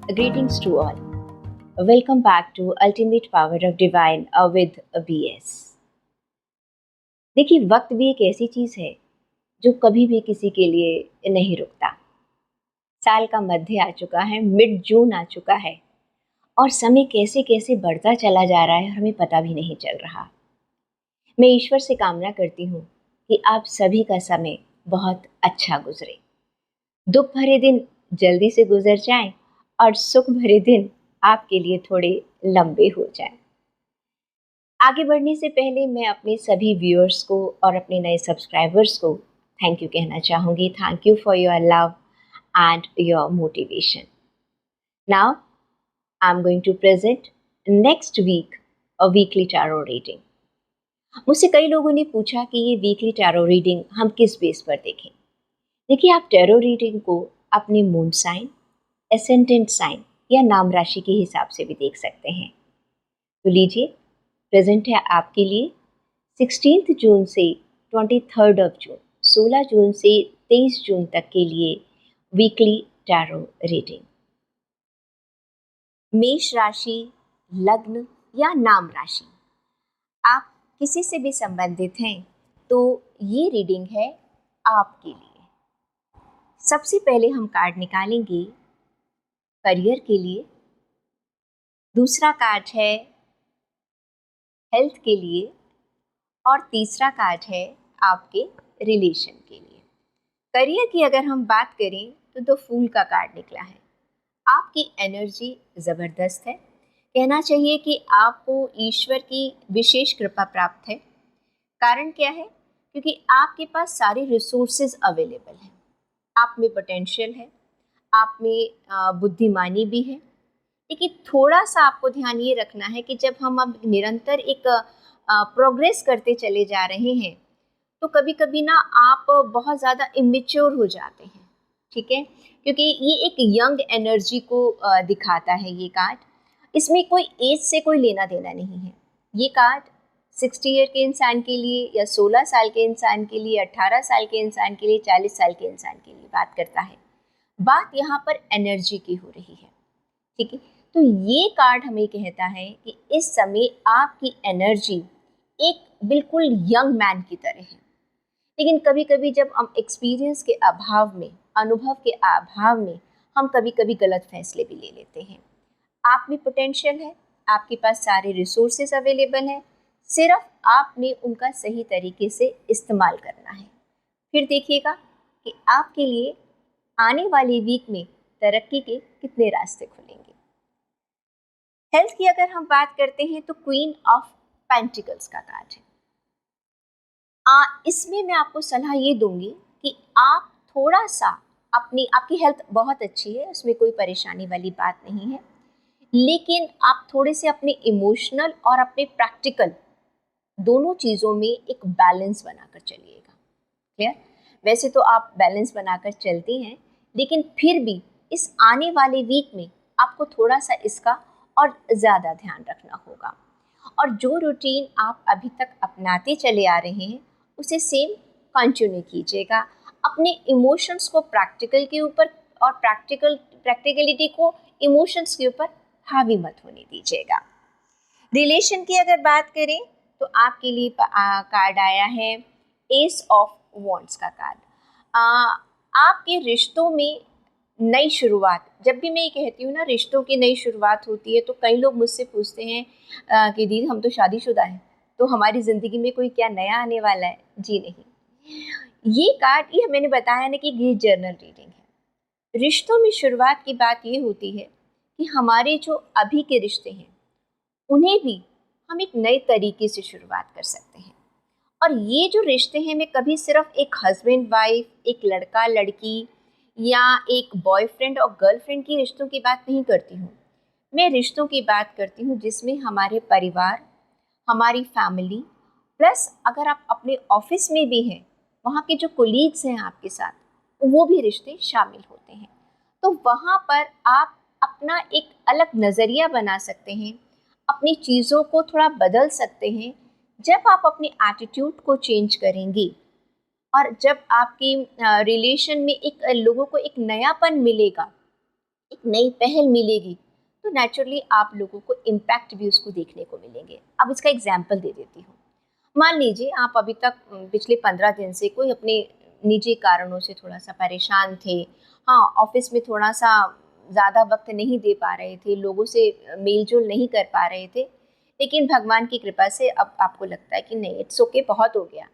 Greetings to all. Welcome back to Ultimate Power of Divine with BS. देखिए, वक्त भी एक ऐसी चीज़ है जो कभी भी किसी के लिए नहीं रुकता। साल का मध्य आ चुका है, मिड जून आ चुका है और समय कैसे कैसे बढ़ता चला जा रहा है, हमें पता भी नहीं चल रहा। मैं ईश्वर से कामना करती हूँ कि आप सभी का समय बहुत अच्छा गुजरे, दुख भरे दिन जल्दी से गुजर जाएं और सुख भरे दिन आपके लिए थोड़े लंबे हो जाएं। आगे बढ़ने से पहले मैं अपने सभी व्यूअर्स को और अपने नए सब्सक्राइबर्स को थैंक यू कहना चाहूँगी। Thank you for your love and your motivation. Now I am going to present next week a weekly tarot reading. मुझसे कई लोगों ने पूछा कि ये वीकली टैरो रीडिंग हम किस बेस पर देखें। देखिए, आप टैरो रीडिंग को अपने मून साइन, एसेंडेंट साइन या नाम राशि के हिसाब से भी देख सकते हैं। तो लीजिए, प्रेजेंट है आपके लिए 16 जून से 23 जून, 16 जून से 23 जून तक के लिए वीकली टैरो रीडिंग। मेष राशि, लग्न या नाम राशि, आप किसी से भी संबंधित हैं तो ये रीडिंग है आपके लिए। सबसे पहले हम कार्ड निकालेंगे करियर के लिए, दूसरा कार्ड है हेल्थ के लिए और तीसरा कार्ड है आपके रिलेशन के लिए। करियर की अगर हम बात करें तो दो फूल का कार्ड निकला है। आपकी एनर्जी ज़बरदस्त है, कहना चाहिए कि आपको ईश्वर की विशेष कृपा प्राप्त है। कारण क्या है? क्योंकि आपके पास सारे रिसोर्सेज अवेलेबल हैं, आप में पोटेंशियल है, आप में बुद्धिमानी भी है। लेकिन थोड़ा सा आपको ध्यान ये रखना है कि जब हम अब निरंतर एक प्रोग्रेस करते चले जा रहे हैं तो कभी कभी ना आप बहुत ज़्यादा इमेच्योर हो जाते हैं, ठीक है? क्योंकि ये एक यंग एनर्जी को दिखाता है ये कार्ड। इसमें कोई एज से कोई लेना देना नहीं है। ये कार्ड 60 ईयर के इंसान के लिए या 16 साल के इंसान के लिए, 18 साल के इंसान के लिए, 40 साल के इंसान के लिए बात करता है। बात यहाँ पर एनर्जी की हो रही है, ठीक है? तो ये कार्ड हमें कहता है कि इस समय आपकी एनर्जी एक बिल्कुल यंग मैन की तरह है। लेकिन कभी कभी जब हम एक्सपीरियंस के अभाव में, अनुभव के अभाव में, हम कभी कभी गलत फैसले भी ले लेते हैं। आप में पोटेंशियल है, आपके पास सारे रिसोर्सेज अवेलेबल हैं, सिर्फ आपने उनका सही तरीके से इस्तेमाल करना है। फिर देखिएगा कि आपके लिए आने वाले वीक में तरक्की के कितने रास्ते खुलेंगे। हेल्थ की अगर हम बात करते हैं तो क्वीन ऑफ पेंटिकल्स का कार्ड है। इसमें मैं आपको सलाह ये दूंगी कि आप थोड़ा सा आपकी हेल्थ बहुत अच्छी है, उसमें कोई परेशानी वाली बात नहीं है, लेकिन आप थोड़े से अपने इमोशनल और अपने प्रैक्टिकल दोनों चीज़ों में एक बैलेंस बनाकर चलिएगा। क्लियर? वैसे तो आप बैलेंस बनाकर चलती हैं, लेकिन फिर भी इस आने वाले वीक में आपको थोड़ा सा इसका और ज़्यादा ध्यान रखना होगा। और जो रूटीन आप अभी तक अपनाते चले आ रहे हैं उसे सेम कंटिन्यू कीजिएगा। अपने इमोशंस को प्रैक्टिकल के ऊपर और प्रैक्टिकलिटी को इमोशंस के ऊपर हावी मत होने दीजिएगा। रिलेशन की अगर बात करें तो आपके लिए कार्ड आया है एस ऑफ वॉन्ड्स का कार्ड। आपके रिश्तों में नई शुरुआत, जब भी मैं ये कहती हूँ ना रिश्तों की नई शुरुआत होती है तो कई लोग मुझसे पूछते हैं कि दीदी हम तो शादीशुदा हैं तो हमारी ज़िंदगी में कोई क्या नया आने वाला है? जी नहीं, ये कार्ड ये मैंने बताया ना कि ये जर्नल रीडिंग है। रिश्तों में शुरुआत की बात ये होती है कि हमारे जो अभी के रिश्ते हैं उन्हें भी हम एक नए तरीके से शुरुआत कर सकते हैं। और ये जो रिश्ते हैं, मैं कभी सिर्फ एक हस्बैंड वाइफ, एक लड़का लड़की या एक बॉयफ्रेंड और गर्लफ्रेंड की रिश्तों की बात नहीं करती हूँ। मैं रिश्तों की बात करती हूँ जिसमें हमारे परिवार, हमारी फैमिली, प्लस अगर आप अपने ऑफिस में भी हैं, वहाँ के जो कोलीग्स हैं आपके साथ, वो भी रिश्ते शामिल होते हैं। तो वहाँ पर आप अपना एक अलग नज़रिया बना सकते हैं, अपनी चीज़ों को थोड़ा बदल सकते हैं। जब आप अपने एटीट्यूड को चेंज करेंगे और जब आपकी रिलेशन में एक लोगों को एक नयापन मिलेगा एक नई पहल मिलेगी, तो नेचुरली आप लोगों को इम्पैक्ट भी उसको देखने को मिलेंगे। अब इसका एग्जाम्पल दे देती हूँ। मान लीजिए आप अभी तक पिछले 15 दिन से कोई अपने निजी कारणों से थोड़ा सा परेशान थे। हाँ, ऑफिस में थोड़ा सा ज़्यादा वक्त नहीं दे पा रहे थे, लोगों से मेल जोल नहीं कर पा रहे थे, लेकिन भगवान की कृपा से अब आपको लगता है कि नहीं, इट्स ओके, बहुत हो गया।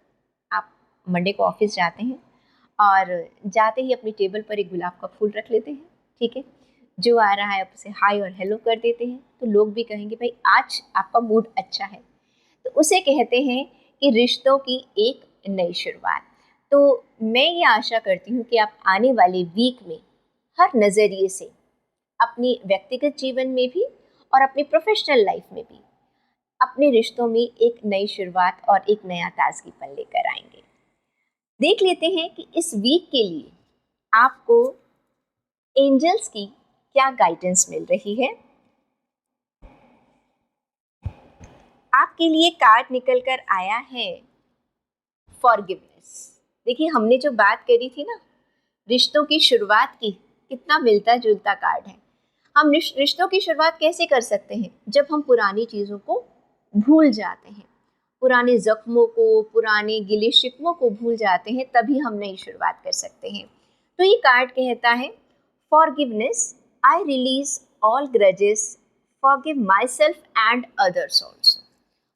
आप मंडे को ऑफिस जाते हैं और जाते ही अपनी टेबल पर एक गुलाब का फूल रख लेते हैं, ठीक है। जो आ रहा है आप उसे हाय और हेलो कर देते हैं, तो लोग भी कहेंगे भाई आज आपका मूड अच्छा है। तो उसे कहते हैं कि रिश्तों की एक नई शुरुआत। तो मैं ये आशा करती हूँ कि आप आने वाले वीक में हर नज़रिए से अपनी व्यक्तिगत जीवन में भी और अपनी प्रोफेशनल लाइफ में भी अपने रिश्तों में एक नई शुरुआत और एक नया ताजगीपन लेकर आएंगे। देख लेते हैं कि इस वीक के लिए आपको एंजल्स की क्या गाइडेंस मिल रही है। आपके लिए कार्ड निकल कर आया है फॉरगिवनेस। देखिए, हमने जो बात करी थी ना रिश्तों की शुरुआत की, कितना मिलता जुलता कार्ड है। हम रिश्तों की शुरुआत कैसे कर सकते हैं? जब हम पुरानी चीज़ों को भूल जाते हैं, पुराने जख्मों को, पुराने गिले शिकवों को भूल जाते हैं, तभी हम नई शुरुआत कर सकते हैं। तो ये कार्ड कहता है forgiveness, I release all grudges, forgive my self and others also.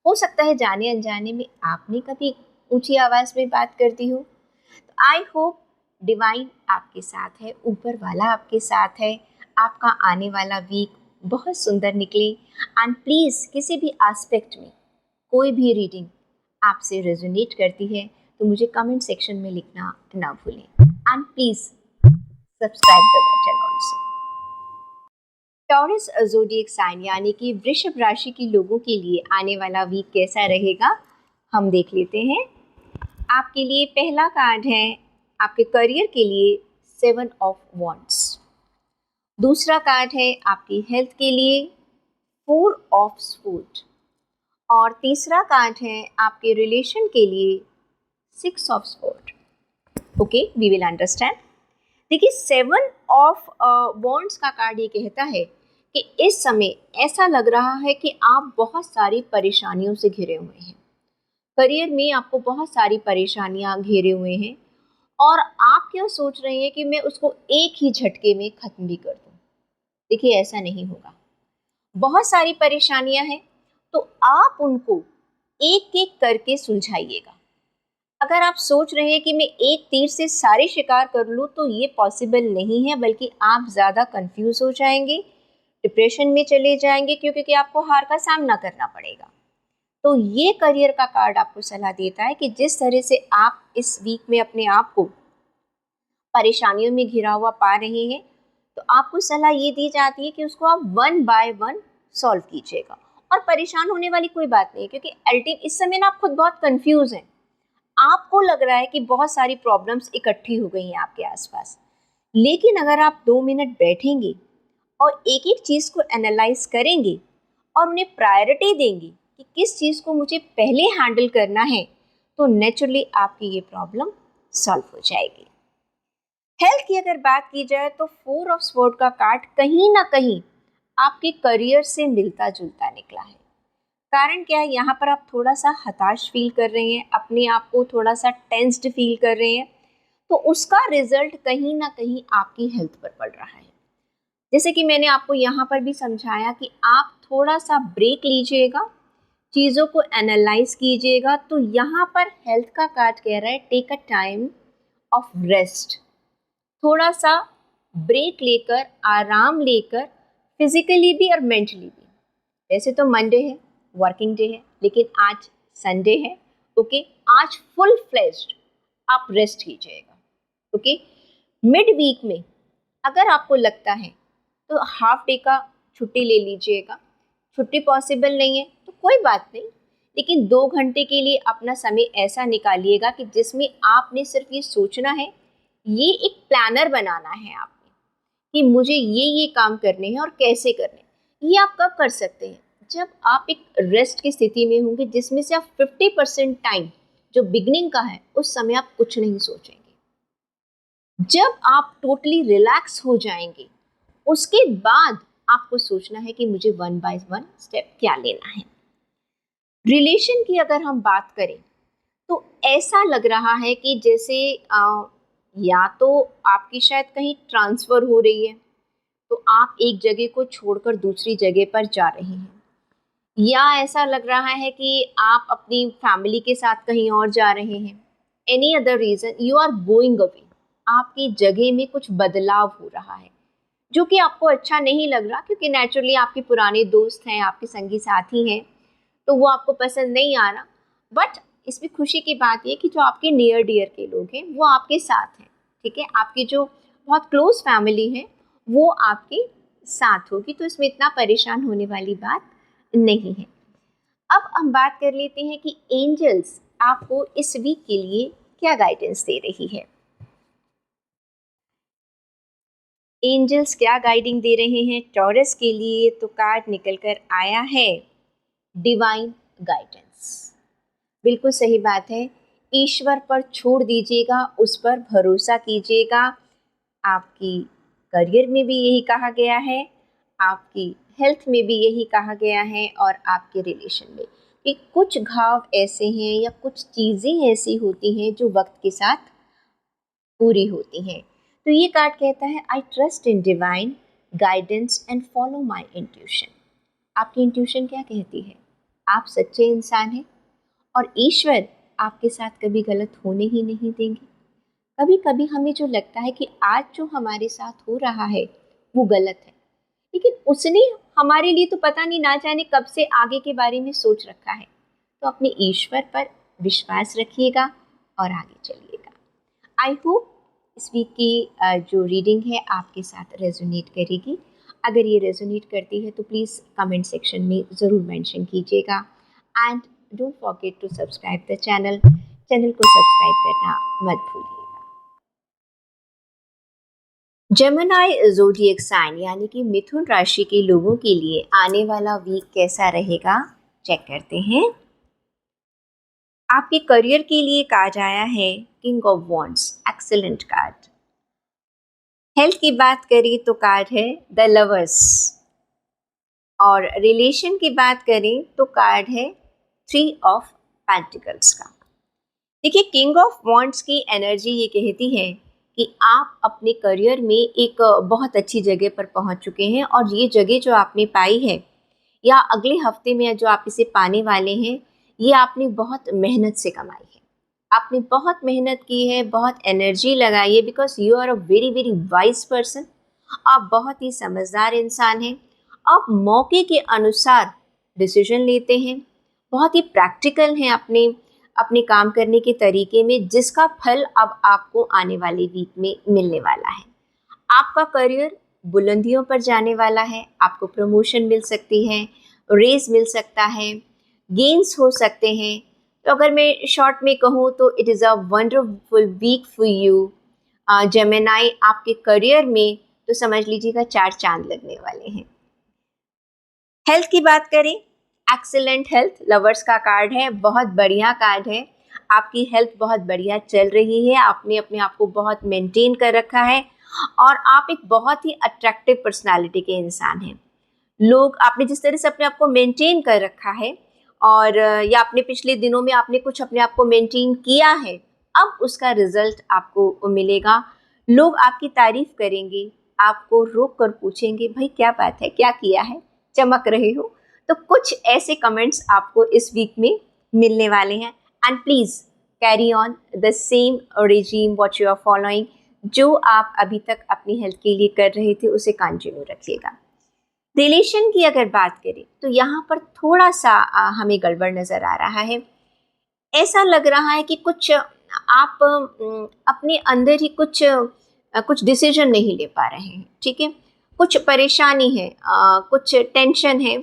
हो सकता है जाने अनजाने में आपने कभी ऊंची आवाज़ में बात कर दी हो। तो आई होप डिवाइन आपके साथ है, ऊपर वाला आपके साथ है, आपका आने वाला वीक बहुत सुंदर निकले। एंड प्लीज़ किसी भी एस्पेक्ट में कोई भी रीडिंग आपसे रेजोनेट करती है तो मुझे कमेंट सेक्शन में लिखना ना भूलें। And please subscribe the button also. Taurus zodiac sign यानी कि वृषभ राशि के लोगों के लिए आने वाला वीक कैसा रहेगा, हम देख लेते हैं। आपके लिए पहला कार्ड है आपके करियर के लिए 7 ऑफ वॉन्ड्स। दूसरा कार्ड है आपकी हेल्थ के लिए 4 ऑफ स्वॉर्ड। और तीसरा कार्ड है आपके रिलेशन के लिए 6 of sword. Okay, we will understand. देखिए, 7 ऑफ वॉन्ड्स का कार्ड ये कहता है कि इस समय ऐसा लग रहा है कि आप बहुत सारी परेशानियों से घिरे हुए हैं। करियर में आपको बहुत सारी परेशानियां घेरे हुए हैं और आप क्या सोच रहे हैं कि मैं उसको एक ही झटके में ख़त्म भी कर दूं। देखिए, ऐसा नहीं होगा। बहुत सारी परेशानियां हैं तो आप उनको एक एक करके सुलझाइएगा। अगर आप सोच रहे हैं कि मैं एक तीर से सारे शिकार कर लूँ तो ये पॉसिबल नहीं है, बल्कि आप ज़्यादा कंफ्यूज हो जाएंगे, डिप्रेशन में चले जाएंगे, क्योंकि आपको हार का सामना करना पड़ेगा। तो ये करियर का कार्ड आपको सलाह देता है कि जिस तरह से आप इस वीक में अपने आप को परेशानियों में घिरा हुआ पा रहे हैं, तो आपको सलाह ये दी जाती है कि उसको आप 1 बाय 1 सॉल्व कीजिएगा। और परेशान होने वाली कोई बात नहीं है, क्योंकि अल्टीमेट इस समय ना आप खुद बहुत कंफ्यूज हैं। आपको लग रहा है कि बहुत सारी प्रॉब्लम्स इकट्ठी हो गई हैं आपके आसपास, लेकिन अगर आप 2 मिनट बैठेंगे और एक एक चीज़ को एनालाइज करेंगे और उन्हें प्रायोरिटी देंगे कि किस चीज़ को मुझे पहले हैंडल करना है, तो नेचुरली आपकी ये प्रॉब्लम सॉल्व हो जाएगी। हेल्थ की अगर बात की जाए तो 4 ऑफ स्वॉर्ड का कार्ड कहीं ना कहीं आपके करियर से मिलता जुलता निकला है। कारण क्या है, यहाँ पर आप थोड़ा सा हताश फील कर रहे हैं, अपने आप को थोड़ा सा टेंस्ड फील कर रहे हैं, तो उसका रिजल्ट कहीं ना कहीं आपकी हेल्थ पर पड़ रहा है। जैसे कि मैंने आपको यहाँ पर भी समझाया कि आप थोड़ा सा ब्रेक लीजिएगा, चीज़ों को एनालाइज कीजिएगा। तो यहाँ पर हेल्थ का कार्ड कह रहा है take a time of rest, थोड़ा सा ब्रेक लेकर, आराम लेकर, फिजिकली भी और मेंटली भी। वैसे तो मंडे है, वर्किंग डे है, लेकिन आज संडे है। ओके, आज फुल फ्लेज्ड आप रेस्ट कीजिएगा। ओके, मिड वीक में अगर आपको लगता है तो हाफ डे का छुट्टी ले लीजिएगा। छुट्टी पॉसिबल नहीं है तो कोई बात नहीं, लेकिन 2 घंटे के लिए अपना समय ऐसा निकालिएगा कि जिसमें आपने सिर्फ ये सोचना है, ये एक प्लानर बनाना है आपने कि मुझे ये काम करने हैं और कैसे करने हैं। ये आप कब कर सकते हैं? जब आप एक रेस्ट की स्थिति में होंगे, जिसमें से आप 50% टाइम जो बिगनिंग का है उस समय आप कुछ नहीं सोचेंगे। जब आप टोटली रिलैक्स हो जाएंगे उसके बाद आपको सोचना है कि मुझे 1 बाय 1 स्टेप क्या लेना है। रिलेशन की अगर हम बात करें तो ऐसा लग रहा है कि जैसे या तो आपकी शायद कहीं ट्रांसफ़र हो रही है, तो आप एक जगह को छोड़कर दूसरी जगह पर जा रहे हैं, या ऐसा लग रहा है कि आप अपनी फैमिली के साथ कहीं और जा रहे हैं। Any other reason you are going away, आपकी जगह में कुछ बदलाव हो रहा है जो कि आपको अच्छा नहीं लग रहा, क्योंकि नेचुरली आपके पुराने दोस्त हैं, आपके संगी साथी हैं, तो वो आपको पसंद नहीं आ रहा। बट इसमें खुशी की बात ये कि जो आपके नियर डियर के लोग हैं वो आपके साथ हैं, ठीक है, आपकी जो बहुत क्लोज फैमिली है वो आपके साथ होगी, तो इसमें इतना परेशान होने वाली बात नहीं है। अब हम बात कर लेते हैं कि एंजल्स आपको इस वीक के लिए क्या गाइडेंस दे रही है। एंजल्स क्या गाइडिंग दे रहे हैं टॉरस के लिए, तो कार्ड निकल कर आया है डिवाइन गाइडेंस। बिल्कुल सही बात है, ईश्वर पर छोड़ दीजिएगा, उस पर भरोसा कीजिएगा। आपकी करियर में भी यही कहा गया है, आपकी हेल्थ में भी यही कहा गया है, और आपके रिलेशन में कि कुछ घाव ऐसे हैं या कुछ चीज़ें ऐसी होती हैं जो वक्त के साथ पूरी होती हैं। तो ये कार्ड कहता है I trust in divine guidance and follow my intuition. आपकी इंट्यूशन क्या कहती है? आप सच्चे इंसान हैं और ईश्वर आपके साथ कभी गलत होने ही नहीं देंगे। कभी कभी हमें जो लगता है कि आज जो हमारे साथ हो रहा है वो गलत है, लेकिन उसने हमारे लिए तो पता नहीं ना जाने कब से आगे के बारे में सोच रखा है। तो अपने ईश्वर पर विश्वास रखिएगा और आगे चलिएगा। आई होप इस वीक की जो रीडिंग है आपके साथ रेजोनेट करेगी। अगर ये रेजोनेट करती है तो प्लीज़ कमेंट सेक्शन में ज़रूर मेंशन कीजिएगा, and don't forget to subscribe the channel को सब्सक्राइब करना मत भूलिएगा। जेमिनी ज़ोडिएक साइन यानी कि मिथुन राशि के लोगों के लिए आने वाला वीक कैसा रहेगा, चेक करते हैं। आपके करियर के लिए कार्ड आया है king of wands, excellent card. Health की बात करें तो कार्ड है द लवर्स, और रिलेशन की बात करें तो कार्ड है 3 ऑफ पेंटिकल्स का। देखिए, किंग ऑफ वॉन्ड्स की एनर्जी ये कहती है कि आप अपने करियर में एक बहुत अच्छी जगह पर पहुंच चुके हैं, और ये जगह जो आपने पाई है या अगले हफ्ते में जो आप इसे पाने वाले हैं, ये आपने बहुत मेहनत से कमाई है। आपने बहुत मेहनत की है, बहुत एनर्जी लगाई है, because you are a very very wise person. आप बहुत ही समझदार इंसान हैं। आप मौके के अनुसार डिसीजन लेते हैं, बहुत ही प्रैक्टिकल हैं अपने अपने काम करने के तरीके में, जिसका फल अब आपको आने वाले वीक में मिलने वाला है। आपका करियर बुलंदियों पर जाने वाला है, आपको प्रमोशन मिल सकती है, रेज मिल सकता है, गेन्स हो सकते हैं। तो अगर मैं शॉर्ट में कहूँ तो it is a wonderful week for you Gemini. आपके करियर में तो समझ लीजिएगा 4 चांद लगने वाले हैं। हेल्थ की बात करें, एक्सीलेंट हेल्थ, लवर्स का कार्ड है, बहुत बढ़िया कार्ड है। आपकी हेल्थ बहुत बढ़िया चल रही है, आपने अपने आप को बहुत मेंटेन कर रखा है, और आप एक बहुत ही अट्रैक्टिव पर्सनालिटी के इंसान हैं। लोग, आपने जिस तरह से अपने आप को मेंटेन कर रखा है, और या अपने पिछले दिनों में आपने कुछ अपने आप को मेंटेन किया है, अब उसका रिजल्ट आपको मिलेगा। लोग आपकी तारीफ करेंगे, आपको रोक कर पूछेंगे भाई क्या बात है, क्या किया है, चमक रहे हो। तो कुछ ऐसे कमेंट्स आपको इस वीक में मिलने वाले हैं। And please carry on the same regime what you are following. जो आप अभी तक अपनी हेल्थ के लिए कर रहे थे उसे कंटिन्यू रखिएगा। रिलेशन की अगर बात करें तो यहाँ पर थोड़ा सा हमें गड़बड़ नज़र आ रहा है। ऐसा लग रहा है कि कुछ आप अपने अंदर ही कुछ डिसीजन नहीं ले पा रहे हैं, ठीक है। कुछ परेशानी है, कुछ टेंशन है,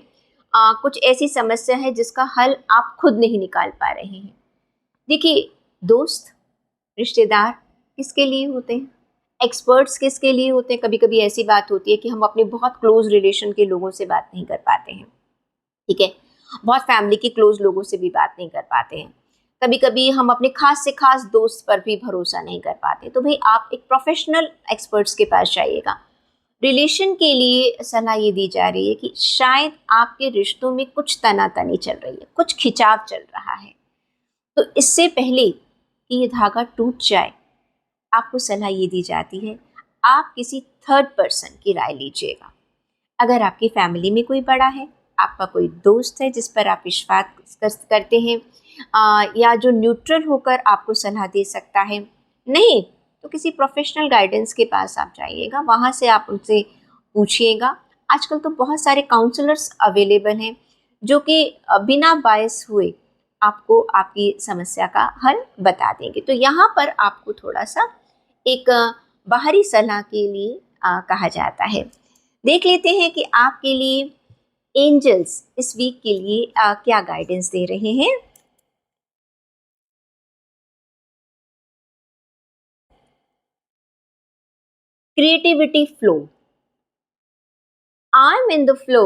कुछ ऐसी समस्या है जिसका हल आप खुद नहीं निकाल पा रहे हैं। देखिए, दोस्त, रिश्तेदार किसके लिए होते हैं, एक्सपर्ट्स किसके लिए होते हैं। कभी कभी ऐसी बात होती है कि हम अपने बहुत क्लोज रिलेशन के लोगों से बात नहीं कर पाते हैं, ठीक है। बहुत फैमिली के क्लोज लोगों से भी बात नहीं कर पाते हैं। कभी कभी हम अपने खास से खास दोस्त पर भी भरोसा नहीं कर पाते। तो भाई, आप एक प्रोफेशनल एक्सपर्ट्स के पास जाइएगा। रिलेशन के लिए सलाह ये दी जा रही है कि शायद आपके रिश्तों में कुछ तनातनी चल रही है, कुछ खिंचाव चल रहा है। तो इससे पहले कि ये धागा टूट जाए, आपको सलाह ये दी जाती है, आप किसी थर्ड पर्सन की राय लीजिएगा। अगर आपकी फैमिली में कोई बड़ा है, आपका कोई दोस्त है जिस पर आप विश्वास करते हैं, या जो न्यूट्रल होकर आपको सलाह दे सकता है, नहीं तो किसी प्रोफेशनल गाइडेंस के पास आप जाइएगा, वहाँ से आप उनसे पूछिएगा। आजकल तो बहुत सारे काउंसलर्स अवेलेबल हैं जो कि बिना बायस हुए आपको आपकी समस्या का हल बता देंगे। तो यहाँ पर आपको थोड़ा सा एक बाहरी सलाह के लिए कहा जाता है। देख लेते हैं कि आपके लिए एंजल्स इस वीक के लिए क्या गाइडेंस दे रहे हैं। Creativity flow, I am in the flow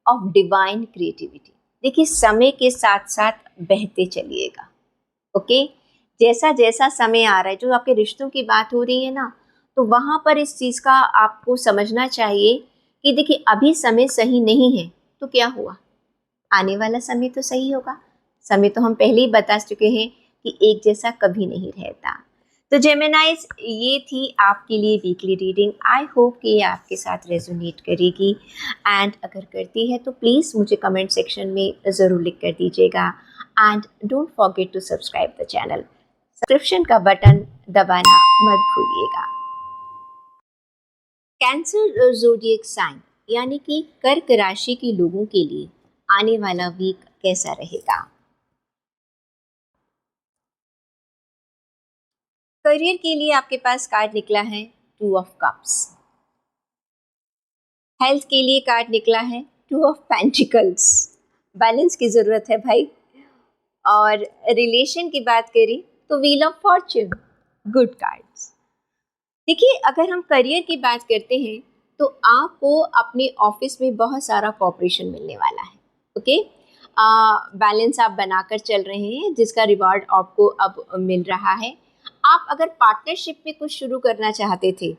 of divine creativity. देखिए, समय के साथ साथ बहते चलिएगा। ओके, जैसा जैसा समय आ रहा है, जो आपके रिश्तों की बात हो रही है ना, तो वहाँ पर इस चीज़ का आपको समझना चाहिए कि देखिए अभी समय सही नहीं है तो क्या हुआ, आने वाला समय तो सही होगा। समय तो हम पहले ही बता चुके हैं कि एक जैसा कभी नहीं रहता। तो जेमिनाइज, ये थी आपके लिए वीकली रीडिंग। आई होप कि ये आपके साथ रेजोनेट करेगी, एंड अगर करती है तो प्लीज़ मुझे कमेंट सेक्शन में ज़रूर लिख कर दीजिएगा। And don't forget to subscribe the channel, subscription का बटन दबाना मत भूलिएगा। कैंसर ज़ोडिएक साइन यानी कि कर्क राशि के लोगों के लिए आने वाला वीक कैसा रहेगा। करियर के लिए आपके पास कार्ड निकला है 2 ऑफ कप्स। हेल्थ के लिए कार्ड निकला है 2 ऑफ पेंटिकल्स। बैलेंस की ज़रूरत है भाई। और रिलेशन की बात करें तो wheel of Fortune, good cards. देखिए, अगर हम करियर की बात करते हैं तो आपको अपने ऑफिस में बहुत सारा कॉपरेशन मिलने वाला है। ओके, बैलेंस आप बनाकर चल रहे हैं जिसका रिवॉर्ड आपको अब मिल रहा है। आप अगर पार्टनरशिप में कुछ शुरू करना चाहते थे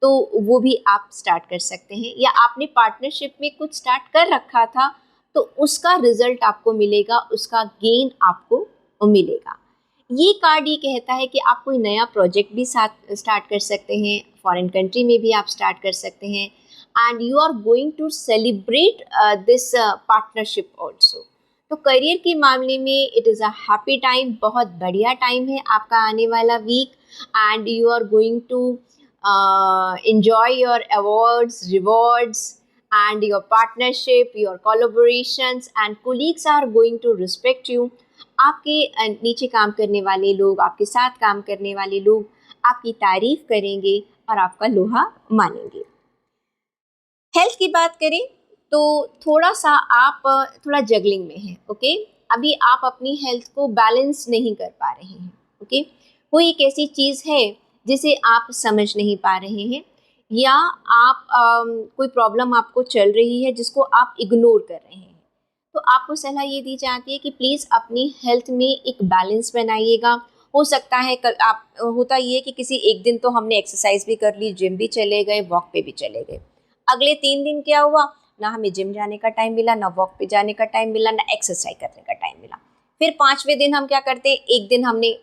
तो वो भी आप स्टार्ट कर सकते हैं, या आपने पार्टनरशिप में कुछ स्टार्ट कर रखा था तो उसका रिजल्ट आपको मिलेगा, उसका गेन आपको मिलेगा। ये कार्ड ये कहता है कि आप कोई नया प्रोजेक्ट भी साथ स्टार्ट कर सकते हैं, फॉरेन कंट्री में भी आप स्टार्ट कर सकते हैं, and you are going to celebrate this partnership also. तो करियर के मामले में it is a happy time, बहुत बढ़िया टाइम है आपका आने वाला week, and you are going to enjoy your awards, rewards, and your partnership, your collaborations, and colleagues are going to respect you. आपके नीचे काम करने वाले लोग, आपके साथ काम करने वाले लोग आपकी तारीफ करेंगे और आपका लोहा मानेंगे। हेल्थ की बात करें तो थोड़ा सा आप थोड़ा जगलिंग में हैं। ओके, अभी आप अपनी हेल्थ को बैलेंस नहीं कर पा रहे हैं। ओके, कोई एक ऐसी चीज़ है जिसे आप समझ नहीं पा रहे हैं, या आप कोई प्रॉब्लम आपको चल रही है जिसको आप इग्नोर कर रहे हैं। तो आपको सलाह ये दी जाती है कि प्लीज़ अपनी हेल्थ में एक बैलेंस बनाइएगा। हो सकता है आप होता ये है कि किसी एक दिन तो हमने एक्सरसाइज भी कर ली, जिम भी चले गए, वॉक पे भी चले गए। अगले 3 दिन क्या हुआ, ना हमें जिम जाने का टाइम मिला, ना वॉक पे जाने का टाइम मिला, ना एक्सरसाइज करने का टाइम मिला। फिर 5वें दिन हम क्या करते हैं, एक दिन हमने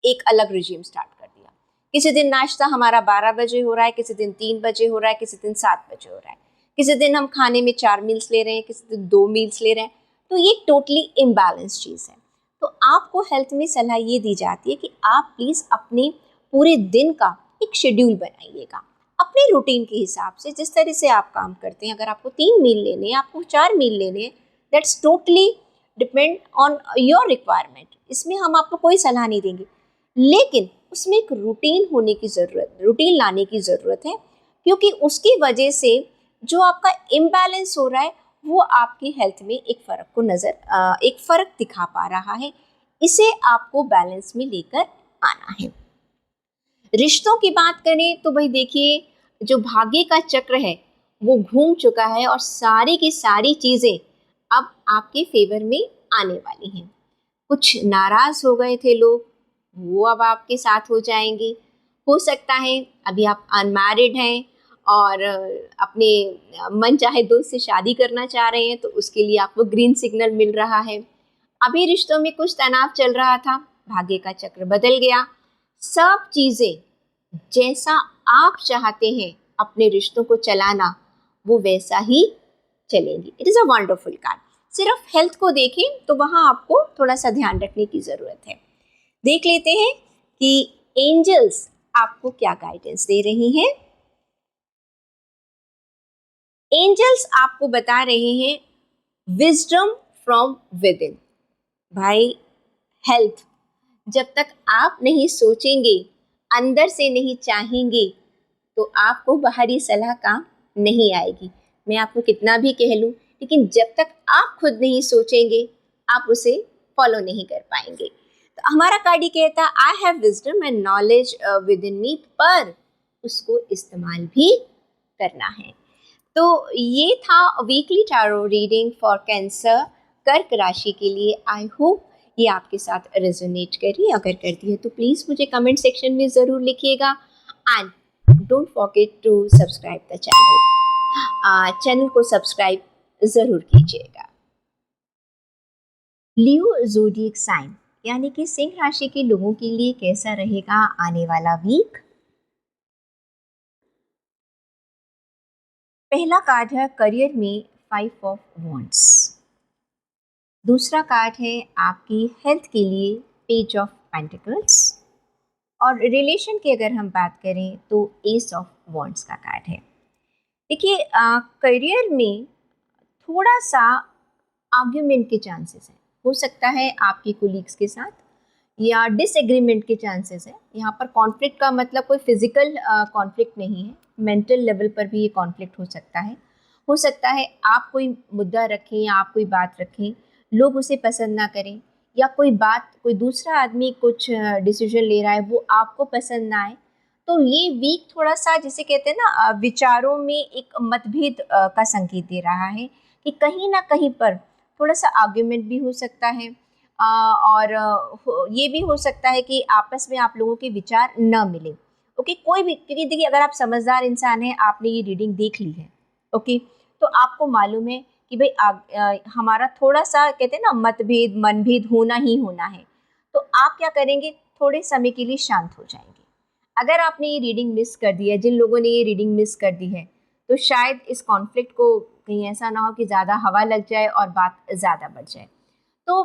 एक अलग रिजीम स्टार्ट कर दिया। किसी दिन नाश्ता हमारा 12 बजे हो रहा है, किसी दिन 3 बजे हो रहा है, किसी दिन 7 बजे हो रहा है, किसी दिन हम खाने में 4 मील्स ले रहे हैं, किसी दिन 2 मील्स ले रहे हैं। तो ये टोटली इम्बैलेंस चीज़ है। तो आपको हेल्थ में सलाह ये दी जाती है कि आप प्लीज़ अपने पूरे दिन का एक शेड्यूल बनाइएगा अपने रूटीन के हिसाब से, जिस तरह से आप काम करते हैं। अगर आपको 3 मील लेने हैं, आपको 4 मील लेने हैं, that's totally depend on your requirement. इसमें हम आपको कोई सलाह नहीं देंगे, लेकिन उसमें एक रूटीन होने की ज़रूरत, रूटीन लाने की ज़रूरत है, क्योंकि उसकी वजह से जो आपका इम्बैलेंस हो रहा है वो आपकी हेल्थ में एक फ़र्क दिखा पा रहा है। इसे आपको बैलेंस में लेकर आना है। रिश्तों की बात करें तो भाई देखिए, जो भाग्य का चक्र है वो घूम चुका है और सारी की सारी चीज़ें अब आपके फेवर में आने वाली हैं। कुछ नाराज़ हो गए थे लोग, वो अब आपके साथ हो जाएंगे। हो सकता है अभी आप अनमैरिड हैं और अपने मन चाहे दोस्त से शादी करना चाह रहे हैं तो उसके लिए आपको ग्रीन सिग्नल मिल रहा है। अभी रिश्तों में कुछ तनाव चल रहा था, भाग्य का चक्र बदल गया। सब चीज़ें जैसा आप चाहते हैं अपने रिश्तों को चलाना, वो वैसा ही चलेंगी। It is a wonderful card. सिर्फ हेल्थ को देखें तो वहाँ आपको थोड़ा सा ध्यान रखने की ज़रूरत है। देख लेते हैं कि एंजल्स आपको क्या गाइडेंस दे रही हैं। एंजल्स आपको बता रहे हैं विजडम फ्रॉम विद इन। भाई, हेल्थ जब तक आप नहीं सोचेंगे, अंदर से नहीं चाहेंगे, तो आपको बाहरी सलाह काम नहीं आएगी। मैं आपको कितना भी कह लूँ, लेकिन जब तक आप खुद नहीं सोचेंगे, आप उसे फॉलो नहीं कर पाएंगे। तो हमारा कार्ड ये कहता है I have wisdom and knowledge within me, पर उसको इस्तेमाल भी करना है। तो ये था weekly tarot reading for cancer, कर्क राशि के लिए। आई होप ये आपके साथ रेजोनेट करी। अगर करती है तो प्लीज़ मुझे कमेंट सेक्शन में ज़रूर लिखिएगा। And don't forget to subscribe the channel. Channel को सब्सक्राइब ज़रूर कीजिएगा। लियो ज़ोडिएक साइन यानी कि सिंह राशि के लोगों के लिए कैसा रहेगा आने वाला वीक। पहला कार्ड है करियर में 5 ऑफ वॉन्ड्स। दूसरा कार्ड है आपकी हेल्थ के लिए पेज ऑफ पेंटिकल्स। और रिलेशन की अगर हम बात करें तो एस ऑफ वॉन्ड्स का कार्ड है। देखिए, करियर में थोड़ा सा आर्ग्यूमेंट के चांसेस हैं। हो सकता है आपकी कोलीग्स के साथ, या डिसएग्रीमेंट के चांसेस है। यहाँ पर कॉन्फ्लिक्ट का मतलब कोई फिजिकल कॉन्फ्लिक्ट नहीं है, मेंटल लेवल पर भी ये कॉन्फ्लिक्ट हो सकता है। हो सकता है आप कोई मुद्दा रखें या आप कोई बात रखें, लोग उसे पसंद ना करें, या कोई दूसरा आदमी कुछ डिसीजन ले रहा है वो आपको पसंद ना आए। तो ये वीक थोड़ा सा, जिसे कहते हैं ना, विचारों में एक मतभेद का संकेत दे रहा है कि कहीं ना कहीं पर थोड़ा सा आर्ग्यूमेंट भी हो सकता है। और ये भी हो सकता है कि आपस में आप लोगों के विचार न मिले। ओके, कोई भी, क्योंकि देखिए अगर आप समझदार इंसान हैं, आपने ये रीडिंग देख ली है, ओके, तो आपको मालूम है कि भाई हमारा थोड़ा सा, कहते हैं ना, मतभेद मनभेद होना ही होना है। तो आप क्या करेंगे, थोड़े समय के लिए शांत हो जाएंगे। अगर आपने ये रीडिंग मिस कर दी है, जिन लोगों ने ये रीडिंग मिस कर दी है, तो शायद इस कॉन्फ्लिक्ट को कहीं ऐसा ना हो कि ज़्यादा हवा लग जाए और बात ज़्यादा बढ़ जाए। तो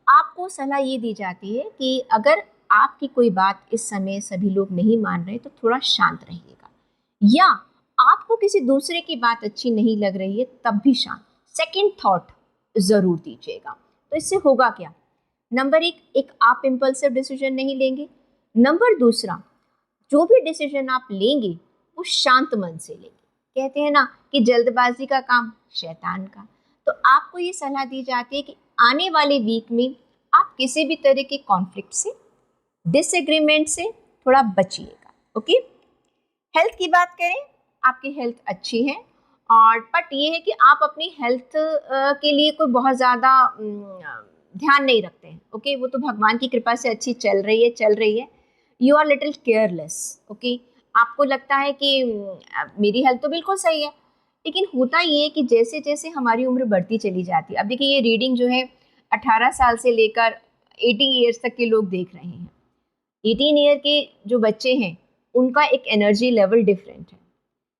आपको सलाह ये दी जाती है कि अगर आपकी कोई बात इस समय सभी लोग नहीं मान रहे तो थोड़ा शांत रहिएगा, या आपको किसी दूसरे की बात अच्छी नहीं लग रही है तब भी शांत, सेकंड थॉट ज़रूर दीजिएगा। तो इससे होगा क्या, नंबर एक आप इम्पल्सिव डिसीजन नहीं लेंगे। नंबर दूसरा, जो भी डिसीजन आप लेंगे वो शांत मन से लेंगे। कहते हैं ना कि जल्दबाजी का काम शैतान का। तो आपको ये सलाह दी जाती है कि आने वाले वीक में आप किसी भी तरह के कॉन्फ्लिक्ट से, डिसएग्रीमेंट से थोड़ा बचिएगा। ओके, हेल्थ की बात करें, आपकी हेल्थ अच्छी है, और बट ये है कि आप अपनी हेल्थ के लिए कोई बहुत ज़्यादा ध्यान नहीं रखते हैं। ओके, वो तो भगवान की कृपा से अच्छी चल रही है। You are little careless. Okay, आपको लगता है कि मेरी हेल्थ तो बिल्कुल सही है, लेकिन होता ये है कि जैसे जैसे हमारी उम्र बढ़ती चली जाती है, अब देखिए ये रीडिंग जो है 18 साल से लेकर 80 ईयर्स तक के लोग देख रहे हैं। 18 ईयर के जो बच्चे हैं उनका एक एनर्जी लेवल डिफरेंट है,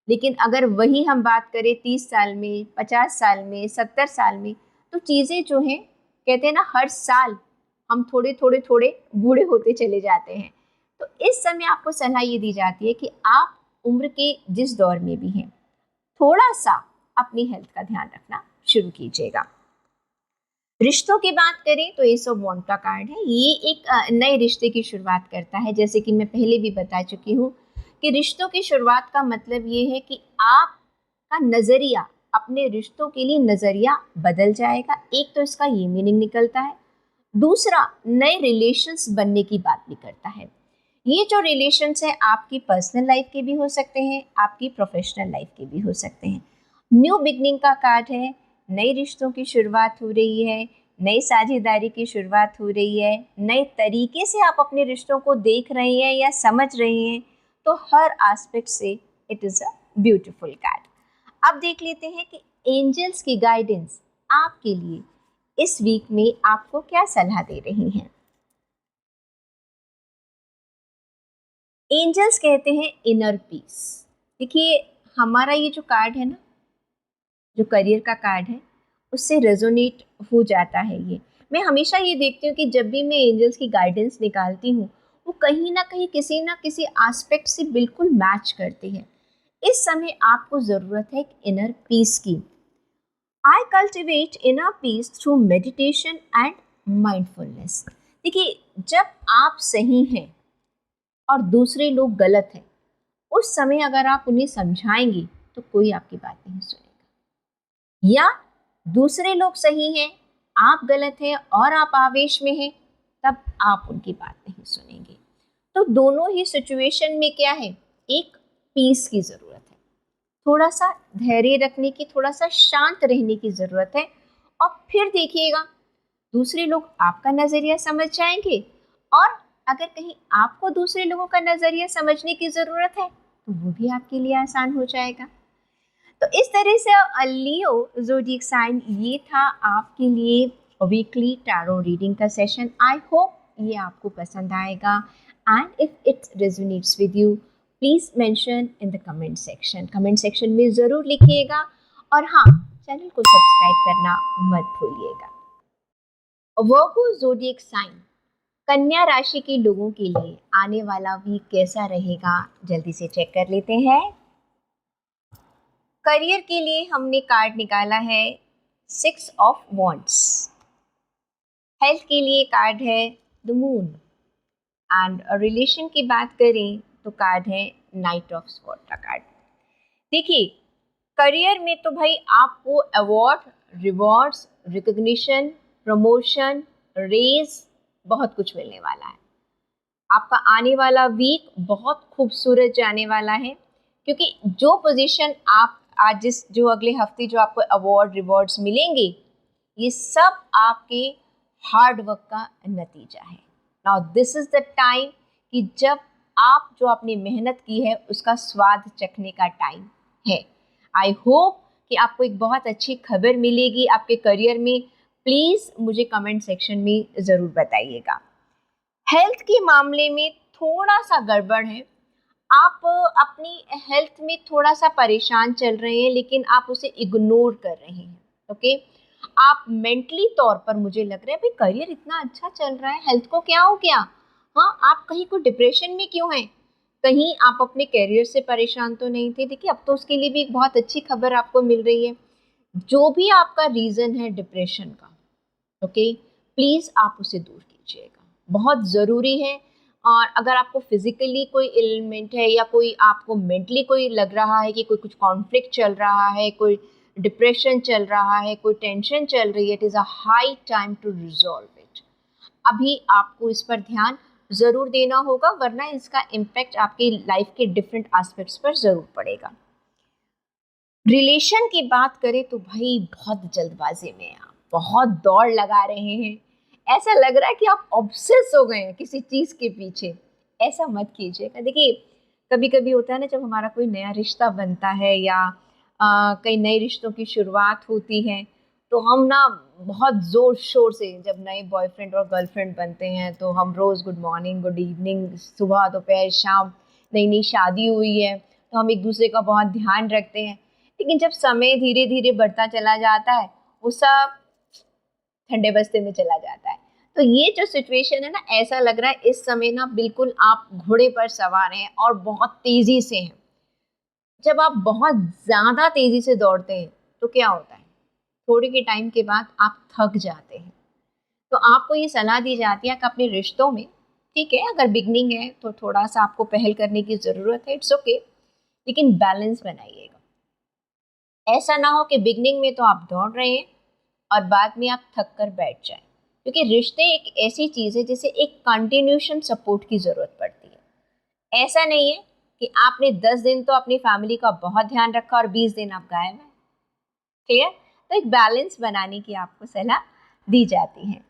लेकिन अगर वही हम बात करें 30 साल में, 50 साल में, 70 साल में, तो चीज़ें जो हैं, कहते हैं ना, हर साल हम थोड़े थोड़े थोड़े बूढ़े होते चले जाते हैं। तो इस समय आपको सलाह ये दी जाती है कि आप उम्र के जिस दौर में भी हैं, थोड़ा सा अपनी हेल्थ का ध्यान रखना शुरू कीजिएगा। रिश्तों की बात करें तो एस ऑफ वॉन्ड का कार्ड है। ये एक नए रिश्ते की शुरुआत करता है। जैसे कि मैं पहले भी बता चुकी हूँ कि रिश्तों की शुरुआत का मतलब ये है कि आपका नज़रिया, अपने रिश्तों के लिए नज़रिया बदल जाएगा। एक तो इसका ये मीनिंग निकलता है। दूसरा, नए रिलेशंस बनने की बात भी करता है। ये जो रिलेशंस हैं आपकी पर्सनल लाइफ के भी हो सकते हैं, आपकी प्रोफेशनल लाइफ के भी हो सकते हैं। न्यू बिगनिंग का कार्ड है। नए रिश्तों की शुरुआत हो रही है, नई साझेदारी की शुरुआत हो रही है, नए तरीके से आप अपने रिश्तों को देख रहे हैं या समझ रहे हैं। तो हर एस्पेक्ट से it is a beautiful card. अब देख लेते हैं कि एंजल्स की गाइडेंस आपके लिए इस वीक में आपको क्या सलाह दे रही हैं। एंजल्स कहते हैं इनर पीस। देखिए, हमारा ये जो कार्ड है ना, जो करियर का कार्ड है, उससे रेजोनेट हो जाता है ये। मैं हमेशा ये देखती हूँ कि जब भी मैं एंजल्स की गाइडेंस निकालती हूँ, वो कहीं ना किसी एस्पेक्ट से बिल्कुल मैच करती है। इस समय आपको ज़रूरत है एक इनर पीस की। I cultivate inner peace through meditation and mindfulness. देखिए, जब आप सही हैं और दूसरे लोग गलत हैं, उस समय अगर आप उन्हें समझाएंगे तो कोई आपकी बात नहीं सुनेगा। या दूसरे लोग सही हैं, आप गलत हैं और आप आवेश में हैं, तब आप उनकी बात नहीं सुनेंगे। तो दोनों ही सिचुएशन में क्या है, एक पीस की ज़रूरत है, थोड़ा सा धैर्य रखने की, थोड़ा सा शांत रहने की ज़रूरत है। और फिर देखिएगा, दूसरे लोग आपका नज़रिया समझ जाएंगे, और अगर कहीं आपको दूसरे लोगों का नज़रिया समझने की ज़रूरत है तो वो भी आपके लिए आसान हो जाएगा। तो इस तरह से लियो ज़ोडिएक साइन, ये था आपके लिए वीकली टैरो रीडिंग का सेशन। आई होप ये आपको पसंद आएगा, and if it resonates with you, please mention in the comment section में ज़रूर लिखिएगा। और हाँ, चैनल को सब्सक्राइब करना मत भूलिएगा। वर्गो ज़ोडिएक साइन, कन्या राशि के लोगों के लिए आने वाला वीक कैसा रहेगा, जल्दी से चेक कर लेते हैं। करियर के लिए हमने कार्ड निकाला है 6 ऑफ वॉन्ड्स। हेल्थ के लिए कार्ड है द मून, एंड रिलेशन की बात करें तो कार्ड है नाइट ऑफ स्वॉर्ड का कार्ड। देखिए, करियर में तो भाई आपको award, rewards, recognition, promotion, raise, बहुत कुछ मिलने वाला है। आपका आने वाला वीक बहुत खूबसूरत जाने वाला है, क्योंकि जो पोजीशन आप आज जो अगले हफ्ते जो आपको अवार्ड, रिवॉर्ड्स मिलेंगे, ये सब आपके हार्ड वर्क का नतीजा है। Now this is the time कि जब आप जो आपने मेहनत की है उसका स्वाद चखने का टाइम है। आई होप कि आपको एक बहुत अच्छी खबर मिलेगी आपके करियर में। प्लीज़ मुझे कमेंट सेक्शन में ज़रूर बताइएगा। हेल्थ के मामले में थोड़ा सा गड़बड़ है। आप अपनी हेल्थ में थोड़ा सा परेशान चल रहे हैं, लेकिन आप उसे इग्नोर कर रहे हैं। ओके, आप मेंटली तौर पर, मुझे लग रहा है भाई करियर इतना अच्छा चल रहा है, हेल्थ को क्या हो गया। हाँ, आप कहीं को डिप्रेशन में क्यों हैं, कहीं आप अपने करियर से परेशान तो नहीं थे। देखिए, अब तो उसके लिए भी एक बहुत अच्छी खबर आपको मिल रही है। जो भी आपका रीज़न है डिप्रेशन का, ओके, प्लीज़ आप उसे दूर कीजिएगा, बहुत ज़रूरी है। और अगर आपको फिज़िकली कोई एलिमेंट है या कोई आपको मेंटली कोई लग रहा है कि कोई कुछ कॉन्फ्लिक्ट चल रहा है, कोई डिप्रेशन चल रहा है, कोई टेंशन चल रही है, it is a high time to resolve it. अभी आपको इस पर ध्यान ज़रूर देना होगा, वरना इसका इम्पैक्ट आपकी लाइफ के डिफरेंट एस्पेक्ट्स पर ज़रूर पड़ेगा। रिलेशन की बात करें तो भाई बहुत जल्दबाजी में आप बहुत दौड़ लगा रहे हैं, ऐसा लग रहा है कि आप ऑब्सेस हो गए हैं किसी चीज़ के पीछे। ऐसा मत कीजिएगा। देखिए, कभी कभी होता है ना, जब हमारा कोई नया रिश्ता बनता है या कई नए रिश्तों की शुरुआत होती है, तो हम ना बहुत ज़ोर शोर से, जब नए बॉयफ्रेंड और गर्लफ्रेंड बनते हैं तो हम रोज़ गुड मॉर्निंग, गुड इवनिंग, सुबह, दोपहर, शाम, नई नई शादी हुई है तो हम एक दूसरे का बहुत ध्यान रखते हैं। लेकिन जब समय धीरे धीरे बढ़ता चला जाता है, वो सब ठंडे बस्ते में चला जाता है। तो ये जो सिचुएशन है ना, ऐसा लग रहा है इस समय ना बिल्कुल आप घोड़े पर सवार हैं और बहुत तेज़ी से हैं। जब आप बहुत ज़्यादा तेज़ी से दौड़ते हैं तो क्या होता है, थोड़े के टाइम के बाद आप थक जाते हैं। तो आपको ये सलाह दी जाती है कि अपने रिश्तों में, ठीक है, अगर बिगनिंग है तो थोड़ा सा आपको पहल करने की ज़रूरत है, इट्स ओके, लेकिन बैलेंस बनाइएगा। ऐसा ना हो कि बिगनिंग में तो आप दौड़ रहे हैं और बाद में आप थक कर बैठ जाएं, क्योंकि रिश्ते एक ऐसी चीज़ है जिसे एक कंटिन्यूशन सपोर्ट की ज़रूरत पड़ती है। ऐसा नहीं है कि आपने 10 दिन तो अपनी फैमिली का बहुत ध्यान रखा और 20 दिन आप गायब हैं। क्लियर? तो एक बैलेंस बनाने की आपको सलाह दी जाती है।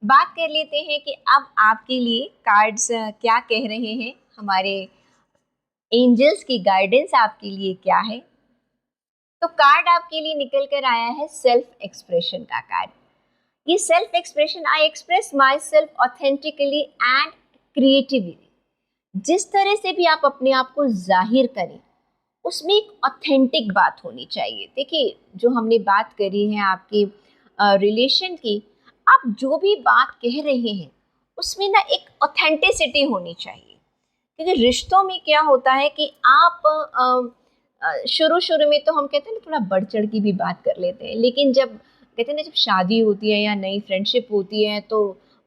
बात कर लेते हैं कि अब आपके लिए कार्ड्स क्या कह रहे हैं हमारे एंजल्स की गाइडेंस आपके लिए क्या है। तो कार्ड आपके लिए निकल कर आया है सेल्फ एक्सप्रेशन का कार्ड। ये self expression, I express my self authentically and creatively. जिस तरह से भी आप अपने आप को जाहिर करें उसमें एक ऑथेंटिक बात होनी चाहिए। देखिए, जो हमने बात करी है आपकी रिलेशन की, आप जो भी बात कह रहे हैं उसमें ना एक ऑथेंटिसिटी होनी चाहिए। क्योंकि रिश्तों में क्या होता है कि आप शुरू शुरू में तो हम कहते हैं ना थोड़ा बढ़ चढ़ की भी बात कर लेते हैं, लेकिन जब कहते हैं ना, जब शादी होती है या नई फ्रेंडशिप होती है तो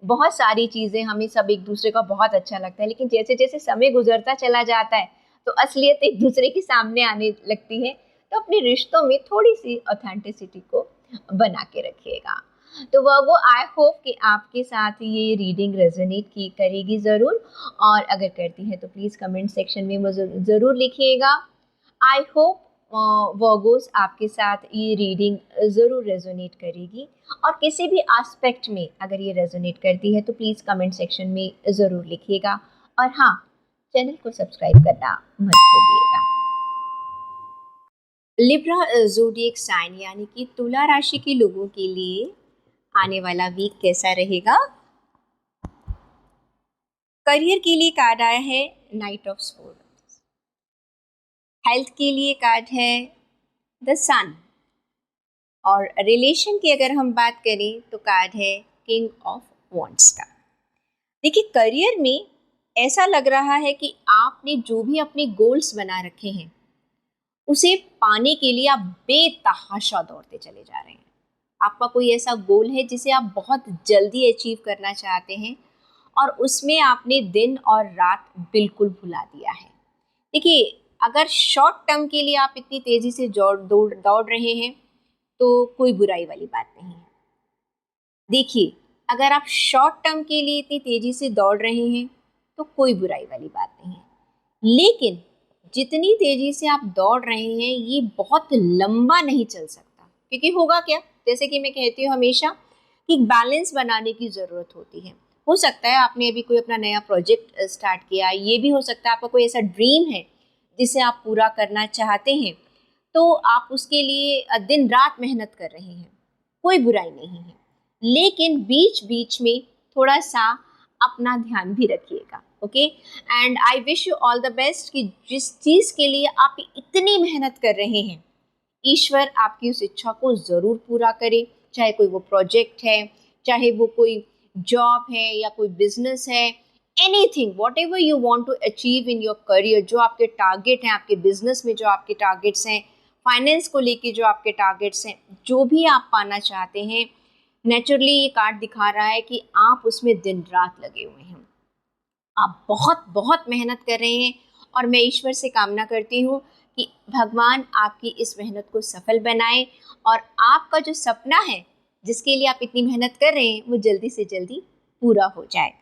बहुत सारी चीज़ें हमें सब एक दूसरे का बहुत अच्छा लगता है, लेकिन जैसे जैसे समय गुजरता चला जाता है तो असलियत एक दूसरे के सामने आने लगती है। तो अपने रिश्तों में थोड़ी सी ऑथेंटिसिटी को बना के रखिएगा। तो वर्गो, आई होप कि आपके साथ ये रीडिंग रेजोनेट की करेगी ज़रूर, और अगर करती है तो प्लीज़ कमेंट सेक्शन में मुझे ज़रूर लिखिएगा। आई होप वर्गोस आपके साथ ये रीडिंग ज़रूर रेजोनेट करेगी, और किसी भी एस्पेक्ट में अगर ये रेजोनेट करती है तो प्लीज़ कमेंट सेक्शन में ज़रूर लिखिएगा। और हाँ, चैनल को सब्सक्राइब करना मत भूलिएगा। लिब्रा ज़ोडिएक साइन यानी कि तुला राशि के लोगों के लिए आने वाला वीक कैसा रहेगा। करियर के लिए कार्ड आया है नाइट ऑफ स्वॉर्ड। हेल्थ के लिए कार्ड है द सन। और रिलेशन की अगर हम बात करें तो कार्ड है किंग ऑफ वॉन्ड्स का। देखिए, करियर में ऐसा लग रहा है कि आपने जो भी अपने गोल्स बना रखे हैं उसे पाने के लिए आप बेतहाशा दौड़ते चले जा रहे हैं। आपका कोई ऐसा गोल है जिसे आप बहुत जल्दी अचीव करना चाहते हैं, और उसमें आपने दिन और रात बिल्कुल भुला दिया है। देखिए, अगर शॉर्ट टर्म के लिए आप इतनी तेज़ी से दौड़ रहे हैं तो कोई बुराई वाली बात नहीं है। देखिए, अगर आप शॉर्ट टर्म के लिए इतनी तेज़ी से दौड़ रहे हैं तो कोई बुराई वाली बात नहीं है, लेकिन जितनी तेज़ी से आप दौड़ रहे हैं ये बहुत लंबा नहीं चल सकता। क्योंकि होगा क्या, जैसे कि मैं कहती हूँ हमेशा कि बैलेंस बनाने की ज़रूरत होती है। हो सकता है आपने अभी कोई अपना नया प्रोजेक्ट स्टार्ट किया, ये भी हो सकता है आपका कोई ऐसा ड्रीम है जिसे आप पूरा करना चाहते हैं, तो आप उसके लिए दिन रात मेहनत कर रहे हैं, कोई बुराई नहीं है। लेकिन बीच बीच में थोड़ा सा अपना ध्यान भी रखिएगा। Okay, and I wish you all the best कि जिस चीज़ के लिए आप इतनी मेहनत कर रहे हैं ईश्वर आपकी उस इच्छा को ज़रूर पूरा करे। चाहे कोई वो प्रोजेक्ट है, चाहे वो कोई जॉब है या कोई बिजनेस है, anything whatever you want to achieve in your career, जो आपके टारगेट हैं, आपके बिजनेस में जो आपके टारगेट्स हैं, फाइनेंस को लेके जो आपके टारगेट्स हैं, जो भी आप पाना चाहते हैं, नेचुरली ये कार्ड दिखा रहा है कि आप उसमें दिन रात लगे हुए हैं, आप बहुत बहुत मेहनत कर रहे हैं। और मैं ईश्वर से कामना करती हूँ कि भगवान आपकी इस मेहनत को सफल बनाए, और आपका जो सपना है जिसके लिए आप इतनी मेहनत कर रहे हैं वो जल्दी से जल्दी पूरा हो जाए।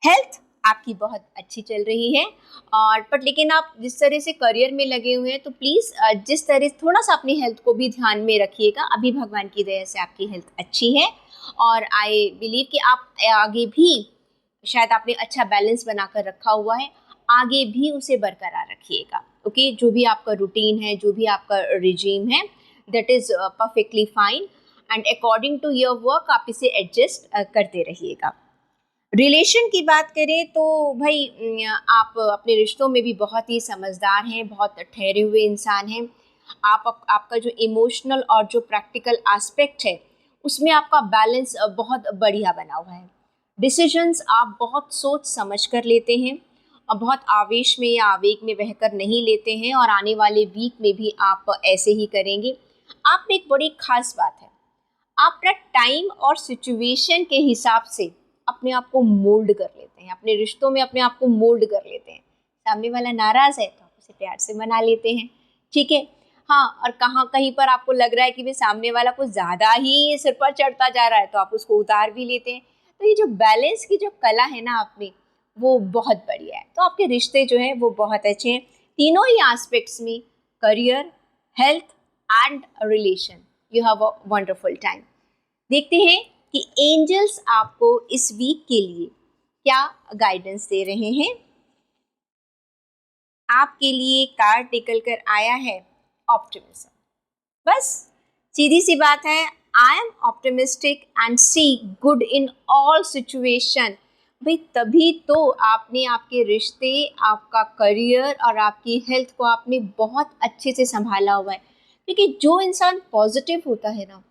हेल्थ आपकी बहुत अच्छी चल रही है, और बट लेकिन आप जिस तरह से करियर में लगे हुए हैं तो प्लीज़ जिस तरह थोड़ा सा अपनी हेल्थ को भी ध्यान में रखिएगा। अभी भगवान की दया से आपकी हेल्थ अच्छी है, और आई बिलीव कि आप आगे भी, शायद आपने अच्छा बैलेंस बनाकर रखा हुआ है, आगे भी उसे बरकरार रखिएगा। ओके, जो भी आपका रूटीन है, जो भी आपका रिजीम है, that is perfectly fine, and according to your work आप इसे एडजस्ट करते रहिएगा। रिलेशन की बात करें तो भाई आप अपने रिश्तों में भी बहुत ही समझदार हैं, बहुत ठहरे हुए इंसान हैं। आपका जो इमोशनल और जो प्रैक्टिकल एस्पेक्ट है उसमें आपका बैलेंस बहुत बढ़िया बना हुआ है। डिसीजंस आप बहुत सोच समझ कर लेते हैं, और बहुत आवेश में या आवेग में बहकर नहीं लेते हैं, और आने वाले वीक में भी आप ऐसे ही करेंगे। आप में एक बड़ी खास बात है, आप अपना टाइम और सिचुएशन के हिसाब से अपने आप को मोल्ड कर लेते हैं, अपने रिश्तों में अपने आप को मोल्ड कर लेते हैं। सामने वाला नाराज़ है तो आप उसे प्यार से मना लेते हैं, ठीक है। हाँ, और कहाँ कहीं पर आपको लग रहा है कि वे सामने वाला कुछ ज़्यादा ही सिर पर चढ़ता जा रहा है तो आप उसको उतार भी लेते हैं। तो ये जो बैलेंस की जो कला है ना आप में, वो बहुत बढ़िया है। तो आपके रिश्ते जो हैं वो बहुत अच्छे हैं, तीनों ही एस्पेक्ट्स में, career, health and relation. You have a wonderful time. देखते हैं कि एंजल्स आपको इस वीक के लिए क्या गाइडेंस दे रहे हैं। आपके लिए कार्ड निकल कर आया है ऑप्टिमिज्म। बस सीधी सी बात है, I am optimistic and see good in all situation. भाई तभी तो आपने आपके रिश्ते, आपका करियर और आपकी हेल्थ को आपने बहुत अच्छे से संभाला हुआ है। क्योंकि जो इंसान पॉजिटिव होता है ना,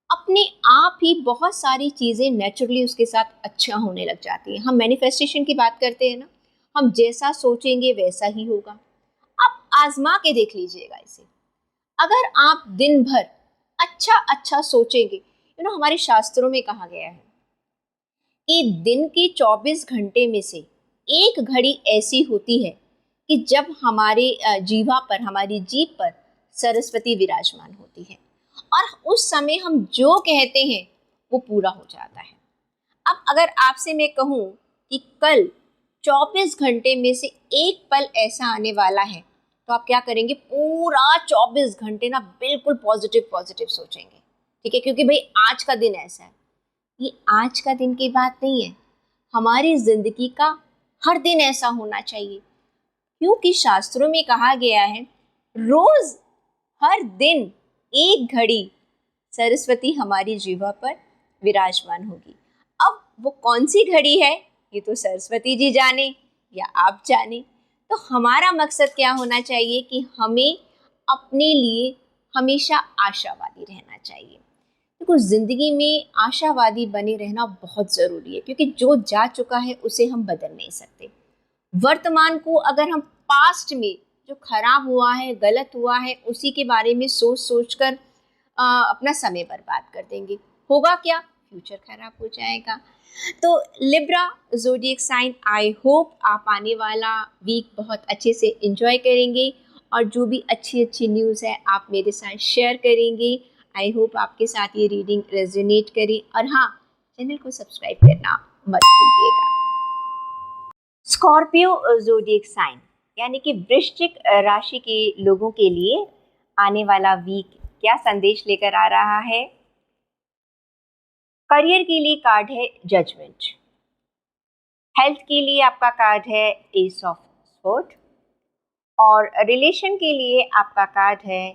अपने आप ही बहुत सारी चीज़ें नेचुरली उसके साथ अच्छा होने लग जाती हैं। हम मैनिफेस्टेशन की बात करते हैं ना, हम जैसा सोचेंगे वैसा ही होगा। आप आजमा के देख लीजिएगा इसे। अगर आप दिन भर अच्छा अच्छा सोचेंगे, हमारे शास्त्रों में कहा गया है कि दिन के 24 घंटे में से एक घड़ी ऐसी होती है कि जब हमारे जीवा पर, हमारी जीभ पर सरस्वती विराजमान होती है, और उस समय हम जो कहते हैं वो पूरा हो जाता है। अब अगर आपसे मैं कहूँ कि कल 24 घंटे में से एक पल ऐसा आने वाला है, तो आप क्या करेंगे? पूरा 24 घंटे ना बिल्कुल पॉजिटिव पॉजिटिव सोचेंगे। ठीक है, क्योंकि भाई आज का दिन ऐसा है। ये आज का दिन की बात नहीं है, हमारी जिंदगी का हर दिन ऐसा होना चाहिए। क्योंकि शास्त्रों में कहा गया है रोज हर दिन एक घड़ी सरस्वती हमारी जीवा पर विराजमान होगी। अब वो कौन सी घड़ी है ये तो सरस्वती जी जाने या आप जाने। तो हमारा मकसद क्या होना चाहिए कि हमें अपने लिए हमेशा आशावादी रहना चाहिए। देखो ज़िंदगी में आशावादी बने रहना बहुत ज़रूरी है, क्योंकि जो जा चुका है उसे हम बदल नहीं सकते। वर्तमान को अगर हम पास्ट में जो खराब हुआ है, गलत हुआ है, उसी के बारे में सोच सोच कर अपना समय बर्बाद कर देंगे, होगा क्या? फ्यूचर खराब हो जाएगा। तो Libra zodiac sign, I hope आप आने वाला वीक बहुत अच्छे से एंजॉय करेंगे और जो भी अच्छी अच्छी न्यूज़ है आप मेरे साथ शेयर करेंगे। आई होप आपके साथ ये रीडिंग रेजोनेट करे, और हाँ, चैनल को सब्सक्राइब करना मत भूलिएगा। स्कॉर्पियो ज़ोडिएक साइन यानी कि वृश्चिक राशि के लोगों के लिए आने वाला वीक क्या संदेश लेकर आ रहा है? करियर के लिए कार्ड है जजमेंट, हेल्थ के लिए आपका कार्ड है एस ऑफ स्वॉर्ड, और रिलेशन के लिए आपका कार्ड है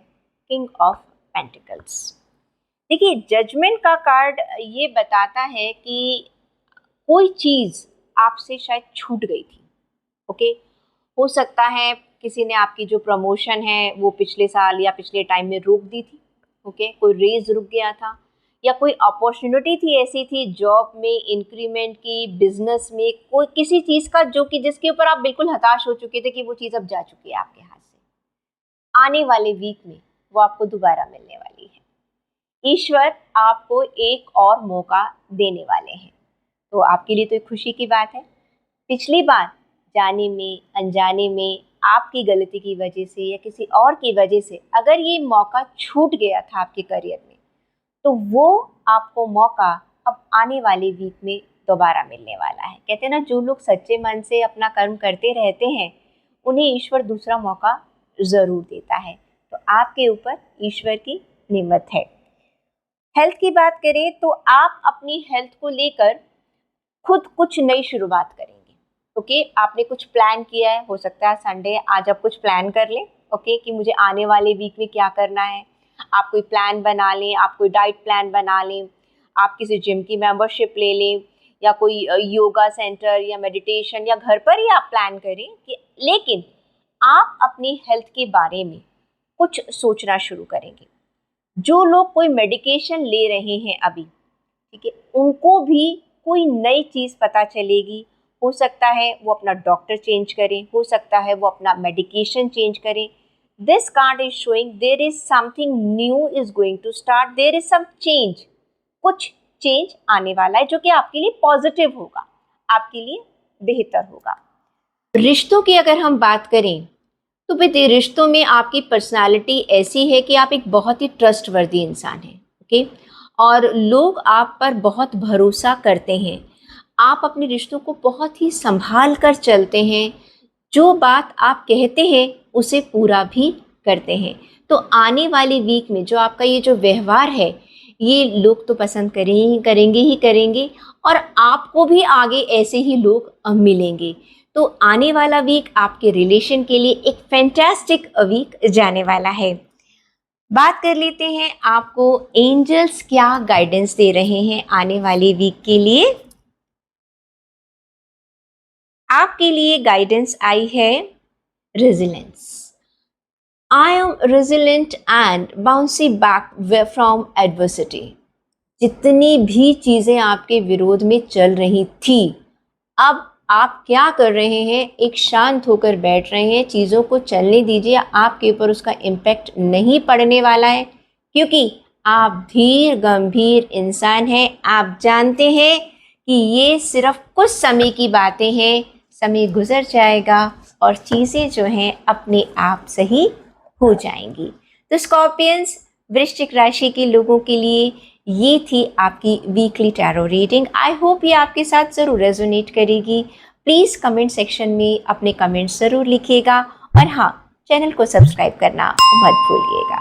किंग ऑफ पेंटिकल्स। देखिए, जजमेंट का कार्ड ये बताता है कि कोई चीज़ आपसे शायद छूट गई थी। ओके, हो सकता है किसी ने आपकी जो प्रमोशन है वो पिछले साल या पिछले टाइम में रोक दी थी। ओके, कोई रेज रुक गया था, या कोई अपॉर्चुनिटी थी ऐसी थी जॉब में, इंक्रीमेंट की, बिजनेस में, कोई किसी चीज़ का जो कि जिसके ऊपर आप बिल्कुल हताश हो चुके थे कि वो चीज़ अब जा चुकी है आपके हाथ से। आने वाले वीक में वो आपको दोबारा मिलने वाली है। ईश्वर आपको एक और मौका देने वाले हैं, तो आपके लिए तो एक खुशी की बात है। पिछली बार जाने में, अनजाने में, आपकी गलती की वजह से या किसी और की वजह से अगर ये मौका छूट गया था आपके करियर में, तो वो आपको मौका अब आने वाले वीक में दोबारा मिलने वाला है। कहते हैं ना, जो लोग सच्चे मन से अपना कर्म करते रहते हैं उन्हें ईश्वर दूसरा मौका ज़रूर देता है। तो आपके ऊपर ईश्वर की नेमत है। हेल्थ की बात करें तो आप अपनी हेल्थ को लेकर खुद कुछ नई शुरुआत करेंगे। ओके, आपने कुछ प्लान किया है, हो सकता है संडे आज आप कुछ प्लान कर लें। ओके, कि मुझे आने वाले वीक में क्या करना है। आप कोई प्लान बना लें, आप कोई डाइट प्लान बना लें, आप किसी जिम की मेंबरशिप ले लें, या कोई योगा सेंटर या मेडिटेशन, या घर पर ही आप प्लान करें कि, लेकिन आप अपनी हेल्थ के बारे में कुछ सोचना शुरू करेंगे। जो लोग कोई मेडिकेशन ले रहे हैं अभी, ठीक है, उनको भी कोई नई चीज़ पता चलेगी। हो सकता है वो अपना डॉक्टर चेंज करें, हो सकता है वो अपना मेडिकेशन चेंज करें। This card is showing there is something new is going to start, there is some change. कुछ चेंज आने वाला है जो कि आपके लिए पॉजिटिव होगा, आपके लिए बेहतर होगा। रिश्तों की अगर हम बात करें तो बेटे, रिश्तों में आपकी पर्सनालिटी ऐसी है कि आप एक बहुत ही ट्रस्टवर्दी इंसान हैं। ओके, और लोग आप पर बहुत भरोसा करते हैं। आप अपने रिश्तों को बहुत ही संभाल कर चलते हैं। जो बात आप कहते हैं उसे पूरा भी करते हैं। तो आने वाले वीक में जो आपका ये जो व्यवहार है, ये लोग तो पसंद करेंगे ही करेंगे, और आपको भी आगे ऐसे ही लोग मिलेंगे। तो आने वाला वीक आपके रिलेशन के लिए एक फैंटास्टिक वीक जाने वाला है। बात कर लेते हैं आपको एंजल्स क्या गाइडेंस दे रहे हैं आने वाले वीक के लिए। आपके लिए गाइडेंस आई है resilience. I am resilient and bouncy back from adversity. जितनी भी चीज़ें आपके विरोध में चल रही थी, अब आप क्या कर रहे हैं, एक शांत होकर बैठ रहे हैं, चीज़ों को चलने दीजिए, आपके ऊपर उसका इम्पैक्ट नहीं पड़ने वाला है, क्योंकि आप धीर गंभीर इंसान हैं। आप जानते हैं कि ये सिर्फ कुछ समय की बातें हैं, समय गुजर जाएगा और चीज़ें जो हैं अपने आप सही हो जाएंगी। तो स्कॉर्पियंस, वृश्चिक राशि के लोगों के लिए ये थी आपकी weekly tarot reading. I hope ये आपके साथ ज़रूर रेजोनेट करेगी। प्लीज़ कमेंट सेक्शन में अपने कमेंट्स ज़रूर लिखिएगा और हाँ, चैनल को सब्सक्राइब करना मत भूलिएगा।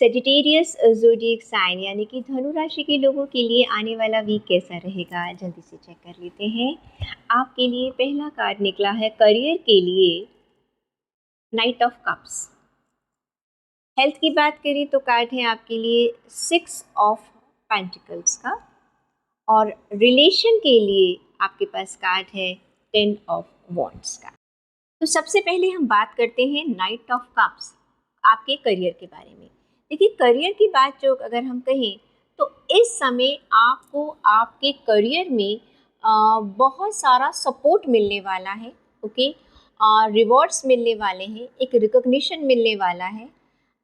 सेजिटेरियस ज़ोडिएक साइन यानी कि धनु राशि के लोगों के लिए आने वाला वीक कैसा रहेगा, जल्दी से चेक कर लेते हैं। आपके लिए पहला कार्ड निकला है करियर के लिए नाइट ऑफ कप्स। हेल्थ की बात करें तो कार्ड है आपके लिए 6 ऑफ पेंटिकल्स का, और रिलेशन के लिए आपके पास कार्ड है 10 ऑफ वॉन्ड्स का। तो सबसे पहले हम बात करते हैं नाइट ऑफ कप्स आपके करियर के बारे में। देखिए, करियर की बात जो अगर हम कहें तो इस समय आपको आपके करियर में बहुत सारा सपोर्ट मिलने वाला है। ओके, रिवॉर्ड्स मिलने वाले हैं, एक रिकॉग्निशन मिलने वाला है।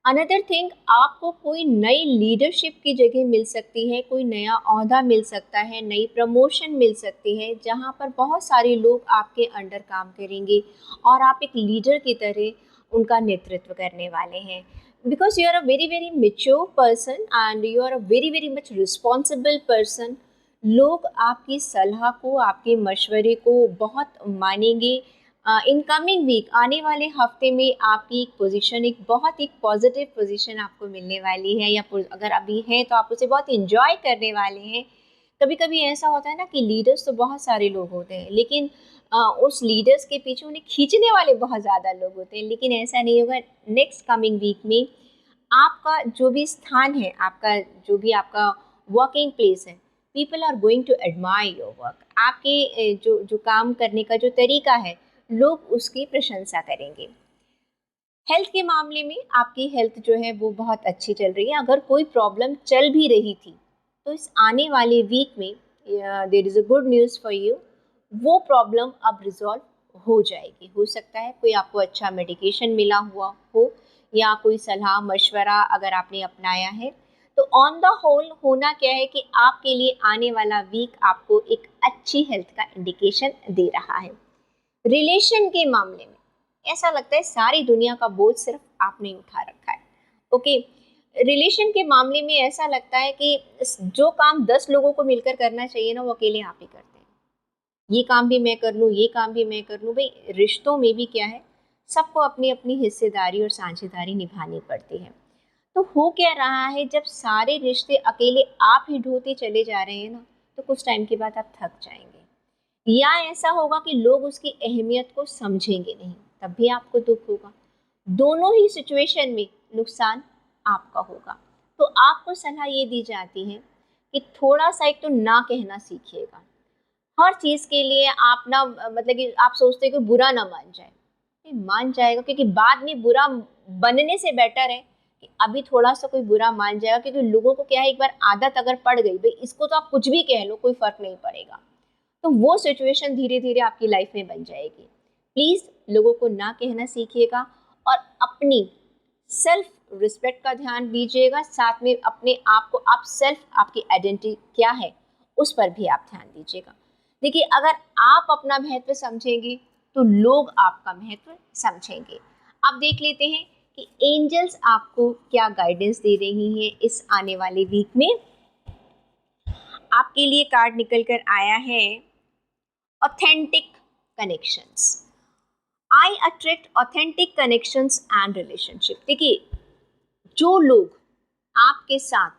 अनदर थिंग, आपको कोई नई लीडरशिप की जगह मिल सकती है, कोई नया ओहदा मिल सकता है, नई प्रमोशन मिल सकती है, जहाँ पर बहुत सारे लोग आपके अंडर काम करेंगे और आप एक लीडर की तरह उनका नेतृत्व करने वाले हैं। Because you are a very very mature person and you are a very very much responsible person. लोग आपकी सलाह को, आपके मशवरे को बहुत मानेंगे। इन कमिंग वीक, आने वाले हफ्ते में आपकी एक पोजीशन, एक बहुत एक पॉजिटिव पोजीशन आपको मिलने वाली है, या अगर अभी है तो आप उसे बहुत इंजॉय करने वाले हैं। कभी कभी ऐसा होता है ना कि लीडर्स तो बहुत सारे लोग होते हैं, लेकिन उस लीडर्स के पीछे उन्हें खींचने वाले बहुत ज़्यादा लोग होते हैं, लेकिन ऐसा नहीं होगा। नेक्स्ट कमिंग वीक में आपका जो भी स्थान है, आपका जो भी आपका वर्किंग प्लेस है, people are going to admire your work. आपके जो काम करने का जो तरीका है, लोग उसकी प्रशंसा करेंगे। हेल्थ के मामले में आपकी हेल्थ जो है वो बहुत अच्छी चल रही है। अगर कोई प्रॉब्लम चल भी रही थी तो इस आने वाले वीक में there is a good news for you, वो प्रॉब्लम अब रिजॉल्व हो जाएगी। हो सकता है कोई आपको अच्छा मेडिकेशन मिला हुआ हो, या कोई सलाह मशवरा अगर आपने अपनाया है। तो ऑन द होल होना क्या है कि आपके लिए आने वाला वीक आपको एक अच्छी हेल्थ का इंडिकेशन दे रहा है। रिलेशन के मामले में ऐसा लगता है सारी दुनिया का बोझ सिर्फ आपने उठा रखा है। ओके, रिलेशन के मामले में ऐसा लगता है कि जो काम 10 लोगों को मिलकर करना चाहिए ना, वो अकेले आप ही करते हैं। ये काम भी मैं कर लूँ, ये काम भी मैं कर लूँ। भाई, रिश्तों में भी क्या है, सबको अपनी अपनी हिस्सेदारी और साझेदारी निभानी पड़ती है। तो हो क्या रहा है, जब सारे रिश्ते अकेले आप ही ढोते चले जा रहे हैं ना, तो कुछ टाइम के बाद आप थक जाएंगे, या ऐसा होगा कि लोग उसकी अहमियत को समझेंगे नहीं, तब भी आपको दुख होगा। दोनों ही सिचुएशन में नुकसान आपका होगा। तो आपको सलाह ये दी जाती है कि थोड़ा सा एक तो ना कहना सीखिएगा। हर चीज़ के लिए आप ना, मतलब कि आप सोचते हैं कि बुरा ना मान जाए, नहीं मान जाएगा, क्योंकि बाद में बुरा बनने से बेटर है कि अभी थोड़ा सा कोई बुरा मान जाएगा। क्योंकि लोगों को क्या है, एक बार आदत अगर पड़ गई, भाई इसको तो आप कुछ भी कह लो, कोई फ़र्क नहीं पड़ेगा, तो वो सिचुएशन धीरे धीरे आपकी लाइफ में बन जाएगी। प्लीज़ लोगों को ना कहना सीखिएगा और अपनी सेल्फ रिस्पेक्ट का ध्यान दीजिएगा। साथ में अपने आप को, आप सेल्फ, आपकी आइडेंटिटी क्या है उस पर भी आप ध्यान दीजिएगा। देखिए, अगर आप अपना महत्व समझेंगे तो लोग आपका महत्व समझेंगे। अब देख लेते हैं कि एंजल्स आपको क्या गाइडेंस दे रही हैं इस आने वाले वीक में। आपके लिए कार्ड निकल कर आया है authentic connections. I attract authentic connections and relationship. देखिए, जो लोग आपके साथ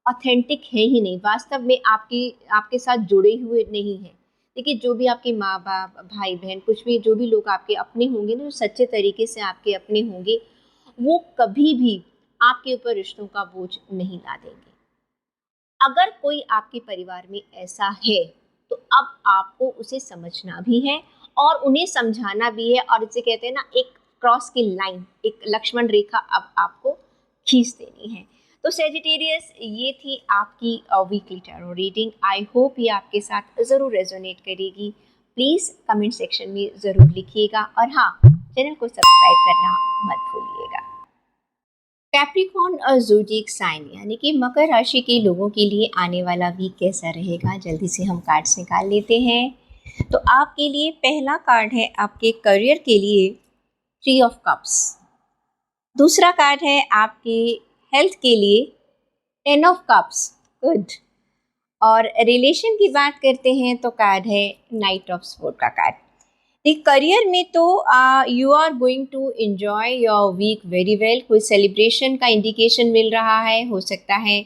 ऑथेंटिक है ही नहीं, वास्तव में आपके साथ जुड़े हुए नहीं हैं। देखिए जो भी आपके माँ बाप, भाई बहन, कुछ भी जो भी लोग आपके अपने होंगे ना, जो सच्चे तरीके से आपके अपने होंगे, वो कभी भी आपके ऊपर रिश्तों का बोझ नहीं ला देंगे। अगर कोई आपके परिवार में ऐसा है तो अब आपको उसे समझना भी है और उन्हें समझाना भी है, और इसे कहते हैं ना, एक क्रॉस की लाइन, एक लक्ष्मण रेखा अब आपको खींच देनी है। तो सेजिटेरियस, ये थी आपकी weekly tarot reading. I hope ये आपके साथ ज़रूर रेजोनेट करेगी। प्लीज़ कमेंट सेक्शन में ज़रूर लिखिएगा, और हाँ, चैनल को सब्सक्राइब करना मत भूलिएगा। कैप्रिकॉर्न और ज़ोडिएक साइन यानी कि मकर राशि के लोगों के लिए आने वाला वीक कैसा रहेगा, जल्दी से हम कार्ड्स निकाल लेते हैं। तो आपके लिए पहला कार्ड है आपके करियर के लिए 3 ऑफ कप्स। दूसरा कार्ड है आपके हेल्थ के लिए 10 ऑफ कप्स, गुड। और रिलेशन की बात करते हैं तो कार्ड है नाइट ऑफ स्वॉर्ड का कार्ड। करियर में तो you are going to enjoy your week very well. कोई सेलिब्रेशन का इंडिकेशन मिल रहा है, हो सकता है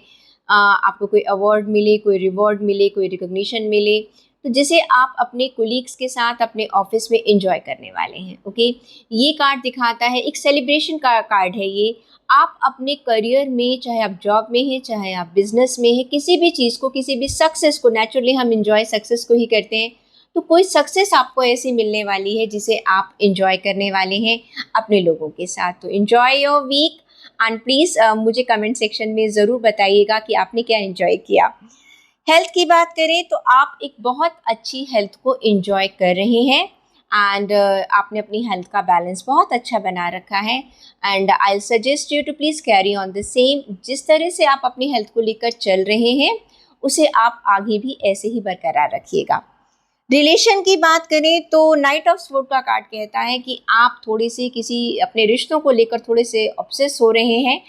आपको कोई अवार्ड मिले, कोई रिवॉर्ड मिले, कोई रिकॉग्निशन मिले, तो जिसे आप अपने कोलीग्स के साथ अपने ऑफिस में एंजॉय करने वाले हैं। ओके, ये कार्ड दिखाता है, एक सेलिब्रेशन का कार्ड है ये। आप अपने करियर में, चाहे आप जॉब में हैं, चाहे आप बिजनेस में हैं, किसी भी चीज़ को, किसी भी सक्सेस को, नेचुरली हम एंजॉय सक्सेस को ही करते हैं, तो कोई सक्सेस आपको ऐसी मिलने वाली है जिसे आप एंजॉय करने वाले हैं अपने लोगों के साथ। तो enjoy your week, and please मुझे कमेंट सेक्शन में ज़रूर बताइएगा कि आपने क्या एंजॉय किया। हेल्थ की बात करें तो आप एक बहुत अच्छी हेल्थ को एंजॉय कर रहे हैं, एंड आपने अपनी हेल्थ का बैलेंस बहुत अच्छा बना रखा है, and I suggest you to please carry on the same. जिस तरह से आप अपनी हेल्थ को लेकर चल रहे हैं, उसे आप आगे भी ऐसे ही बरकरार रखिएगा। रिलेशन की बात करें तो नाइट ऑफ स्वॉर्ड का कार्ड कहता है कि आप थोड़े से किसी अपने रिश्तों को लेकर थोड़े से ऑब्सेस हो रहे हैं,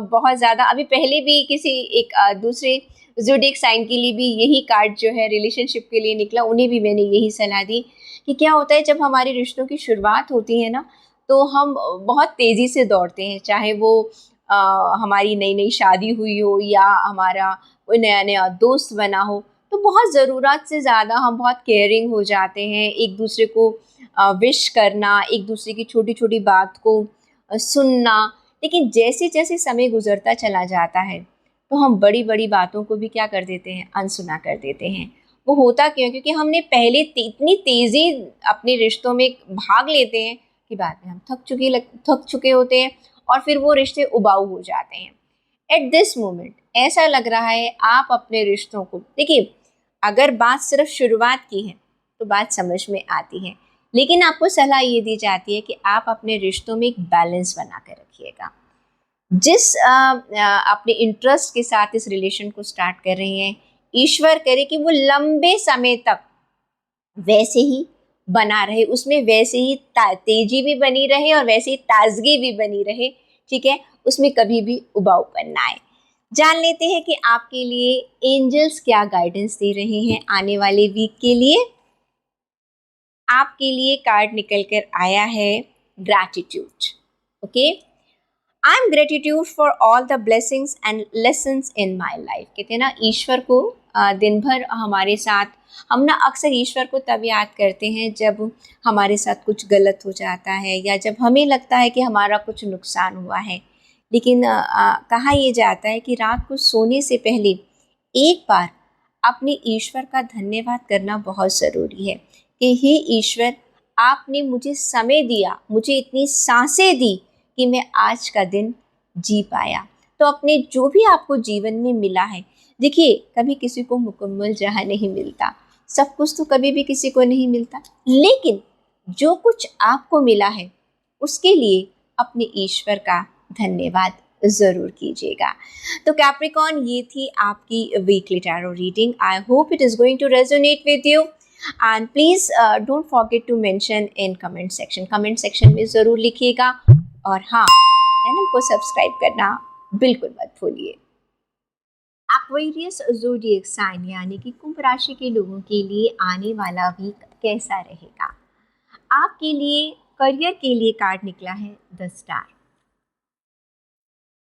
बहुत ज़्यादा। अभी पहले भी किसी एक दूसरे ज़ोडिएक साइन के लिए भी यही कार्ड जो है रिलेशनशिप के लिए निकला, उन्हें भी मैंने यही सलाह दी कि क्या होता है जब हमारे रिश्तों की शुरुआत होती है ना, तो हम बहुत तेज़ी से दौड़ते हैं, चाहे वो हमारी नई नई शादी हुई हो या हमारा कोई नया नया दोस्त बना हो, तो बहुत ज़रूरत से ज़्यादा हम बहुत केयरिंग हो जाते हैं, एक दूसरे को विश करना, एक दूसरे की छोटी छोटी बात को सुनना। लेकिन जैसे जैसे समय गुजरता चला जाता है, तो हम बड़ी बड़ी बातों को भी क्या कर देते हैं, अनसुना कर देते हैं। वो होता क्यों? क्योंकि हमने पहले इतनी तेज़ी अपने रिश्तों में भाग लेते हैं कि बाद में हम थक चुके होते हैं, और फिर वो रिश्ते उबाऊ हो जाते हैं। एट दिस मोमेंट ऐसा लग रहा है आप अपने रिश्तों को, देखिए, अगर बात सिर्फ शुरुआत की है तो बात समझ में आती है, लेकिन आपको सलाह ये दी जाती है कि आप अपने रिश्तों में एक बैलेंस बना कर रखिएगा। जिस अपने इंटरेस्ट के साथ इस रिलेशन को स्टार्ट कर रहे हैं, ईश्वर करे कि वो लंबे समय तक वैसे ही बना रहे, उसमें वैसे ही तेजी भी बनी रहे और वैसे ही ताजगी भी बनी रहे, ठीक है, उसमें कभी भी उबाऊपन ना आए। जान लेते हैं कि आपके लिए एंजल्स क्या गाइडेंस दे रहे हैं आने वाले वीक के लिए। आपके लिए कार्ड निकल कर आया है gratitude. Okay, I am gratitude for all the blessings and lessons in my life. कहते हैं ना, ईश्वर को दिन भर हमारे साथ, हम ना अक्सर ईश्वर को तब याद करते हैं जब हमारे साथ कुछ गलत हो जाता है या जब हमें लगता है कि हमारा कुछ नुकसान हुआ है। लेकिन कहा यह जाता है कि रात को सोने से पहले एक बार अपने ईश्वर का धन्यवाद करना बहुत ज़रूरी है कि हे ईश्वर, आपने मुझे समय दिया, मुझे इतनी सांसें दी कि मैं आज का दिन जी पाया। तो अपने जो भी आपको जीवन में मिला है, देखिए, कभी किसी को मुकम्मल जहाँ नहीं मिलता, सब कुछ तो कभी भी किसी को नहीं मिलता, लेकिन जो कुछ आपको मिला है उसके लिए अपने ईश्वर का धन्यवाद ज़रूर कीजिएगा। तो कैप्रिकॉर्न, ये थी आपकी weekly tarot reading. I hope it is going to resonate with you, and please don't forget to mention in comment section में ज़रूर लिखिएगा, और हाँ, चैनल को सब्सक्राइब करना बिल्कुल मत भूलिए। एक्वेरियस ज़ोडिएक साइन यानी कि कुंभ राशि के लोगों के लिए आने वाला वीक कैसा रहेगा। आपके लिए करियर के लिए कार्ड निकला है द स्टार,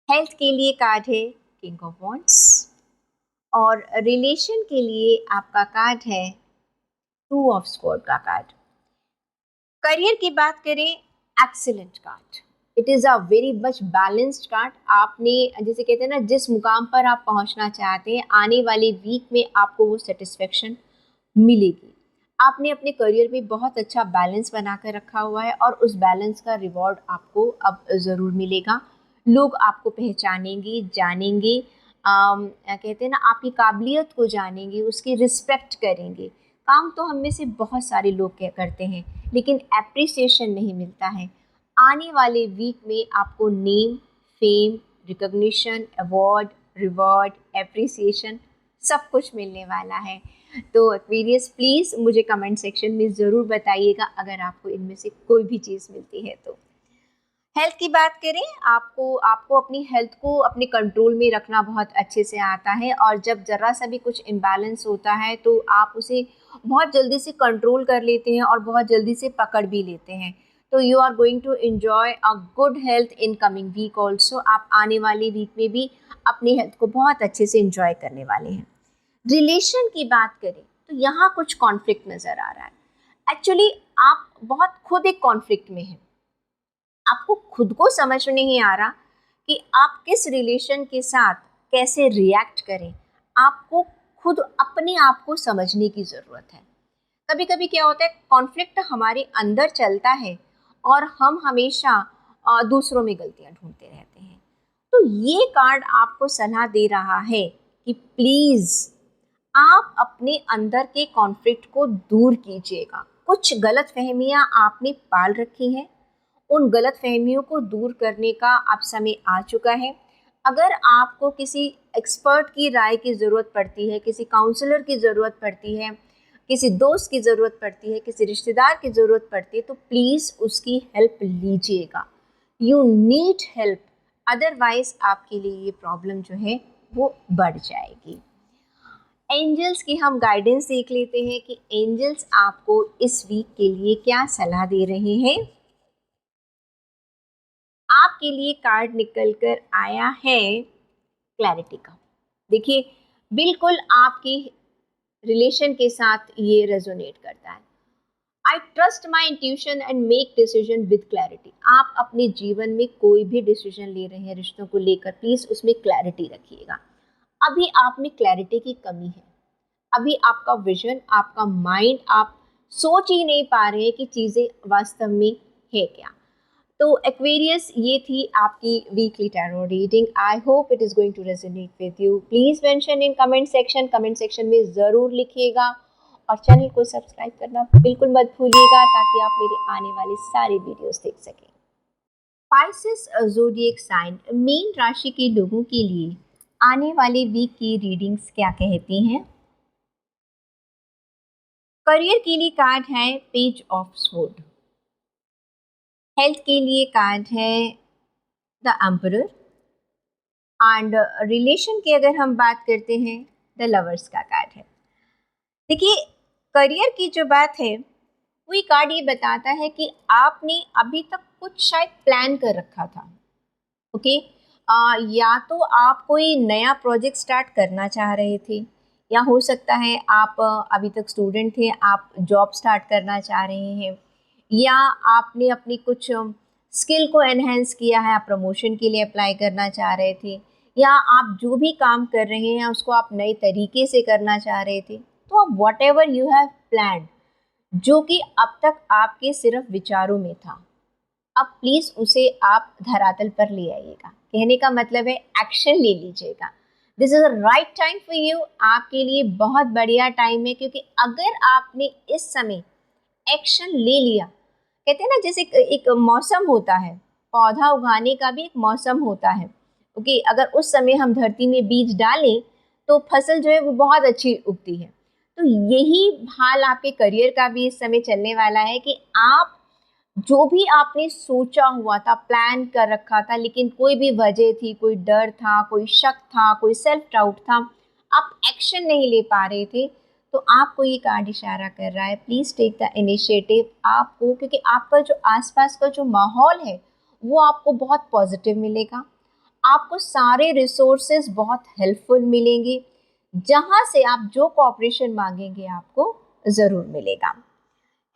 हेल्थ के लिए कार्ड है किंग ऑफ वॉन्ड्स, और रिलेशन के लिए आपका कार्ड है टू ऑफ स्वॉर्ड का कार्ड। करियर की बात करें, excellent card, it is a very much balanced card. आपने जैसे कहते हैं ना, जिस मुकाम पर आप पहुंचना चाहते हैं, आने वाले वीक में आपको वो सेटिस्फेक्शन मिलेगी। आपने अपने करियर में बहुत अच्छा बैलेंस बना कर रखा हुआ है और उस बैलेंस का रिवॉर्ड आपको अब ज़रूर मिलेगा। लोग आपको पहचानेंगे, जानेंगे, कहते हैं ना, आपकी काबिलियत को जानेंगे, उसकी रिस्पेक्ट करेंगे। काम तो हम में से बहुत सारे लोग क्या करते हैं, लेकिन एप्रिसिएशन नहीं मिलता है। आने वाले वीक में आपको name, fame, recognition, award, reward, appreciation सब कुछ मिलने वाला है। तो एक्वेरियस, प्लीज़ मुझे कमेंट सेक्शन में ज़रूर बताइएगा अगर आपको इनमें से कोई भी चीज़ मिलती है तो। हेल्थ की बात करें, आपको आपको अपनी हेल्थ को अपने कंट्रोल में रखना बहुत अच्छे से आता है, और जब ज़रा सा भी कुछ इम्बैलेंस होता है तो आप उसे बहुत जल्दी से कंट्रोल कर लेते हैं और बहुत जल्दी से पकड़ भी लेते हैं। तो you are going to enjoy a good health in coming week also. आप आने वाले वीक में भी अपनी हेल्थ को बहुत अच्छे से एंजॉय करने वाले हैं। रिलेशन की बात करें तो यहाँ कुछ कॉन्फ्लिक्ट नज़र आ रहा है। एक्चुअली आप बहुत खुद एक कॉन्फ्लिक्ट में हैं। आपको खुद को समझ में नहीं आ रहा कि आप किस रिलेशन के साथ कैसे रिएक्ट करें। आपको खुद अपने आप को समझने की ज़रूरत है। कभी कभी क्या होता है, कॉन्फ्लिक्ट हमारे अंदर चलता है और हम हमेशा दूसरों में गलतियां ढूंढते रहते हैं। तो ये कार्ड आपको सलाह दे रहा है कि प्लीज़ आप अपने अंदर के कॉन्फ्लिक्ट को दूर कीजिएगा। कुछ गलत फहमियाँ आपने पाल रखी हैं, उन गलत फहमियों को दूर करने का अब समय आ चुका है। अगर आपको किसी एक्सपर्ट की राय की ज़रूरत पड़ती है, किसी काउंसलर की ज़रूरत पड़ती है, किसी दोस्त की ज़रूरत पड़ती है, किसी रिश्तेदार की ज़रूरत पड़ती है, तो प्लीज़ उसकी हेल्प लीजिएगा। यू नीड हेल्प, अदरवाइज़ आपके लिए ये प्रॉब्लम जो है वो बढ़ जाएगी। एंजल्स की हम गाइडेंस देख लेते हैं कि एंजल्स आपको इस वीक के लिए क्या सलाह दे रहे हैं। आपके लिए कार्ड निकल कर आया है क्लैरिटी का। देखिए, बिल्कुल आपकी रिलेशन के साथ ये रेजोनेट करता है। I trust my intuition and make decision with clarity. आप अपने जीवन में कोई भी डिसीजन ले रहे हैं रिश्तों को लेकर, प्लीज़ उसमें क्लैरिटी रखिएगा। अभी आप में क्लैरिटी की कमी है। अभी आपका विजन, आपका माइंड, आप सोच ही नहीं पा रहे हैं कि चीज़ें वास्तव में है क्या। तो एक्वेरियस, ये थी आपकी weekly tarot reading. I hope it is going to resonate with you. Please mention in comment section में ज़रूर लिखिएगा, और चैनल को सब्सक्राइब करना बिल्कुल मत भूलिएगा ताकि आप मेरे आने वाले सारे वीडियोस देख सकें। पाइसेस ज़ोडिएक साइन, मीन राशि के लोगों के लिए आने वाले वीक की रीडिंग्स क्या कहती हैं। करियर के लिए कार्ड है पेज ऑफ स्वॉर्ड। हेल्थ के लिए कार्ड है द एम्परर। एंड रिलेशन की अगर हम बात करते हैं, द लवर्स का कार्ड है। देखिए, करियर की जो बात है, वो ये कार्ड ये बताता है कि आपने अभी तक कुछ शायद प्लान कर रखा था। ओके, या तो आप कोई नया प्रोजेक्ट स्टार्ट करना चाह रहे थे, या हो सकता है आप अभी तक स्टूडेंट थे, आप जॉब स्टार्ट करना चाह रहे हैं, या आपने अपनी कुछ स्किल को एनहेंस किया है, आप प्रमोशन के लिए अप्लाई करना चाह रहे थे, या आप जो भी काम कर रहे हैं उसको आप नए तरीके से करना चाह रहे थे। तो आप what ever you have plan, जो कि अब तक आपके सिर्फ विचारों में था, अब प्लीज़ उसे आप धरातल पर ले आइएगा। कहने का मतलब है एक्शन ले लीजिएगा। This is a right time for you. आपके लिए बहुत बढ़िया टाइम है, क्योंकि अगर आपने इस समय एक्शन ले लिया, कहते हैं ना, जैसे एक मौसम होता है, पौधा उगाने का भी एक मौसम होता है। ओके, अगर उस समय हम धरती में बीज डालें तो फसल जो है वो बहुत अच्छी उगती है। तो यही हाल आपके करियर का भी इस समय चलने वाला है कि आप जो भी आपने सोचा हुआ था, प्लान कर रखा था, लेकिन कोई भी वजह थी, कोई डर था, कोई शक था, कोई सेल्फ डाउट था, आप एक्शन नहीं ले पा रहे थे, तो आपको ये कार्ड इशारा कर रहा है, प्लीज़ टेक द इनिशिएटिव। आपको, क्योंकि आपका जो आसपास का जो माहौल है वो आपको बहुत पॉजिटिव मिलेगा। आपको सारे रिसोर्सेज बहुत हेल्पफुल मिलेंगे, जहाँ से आप जो कोऑपरेशन मांगेंगे आपको ज़रूर मिलेगा।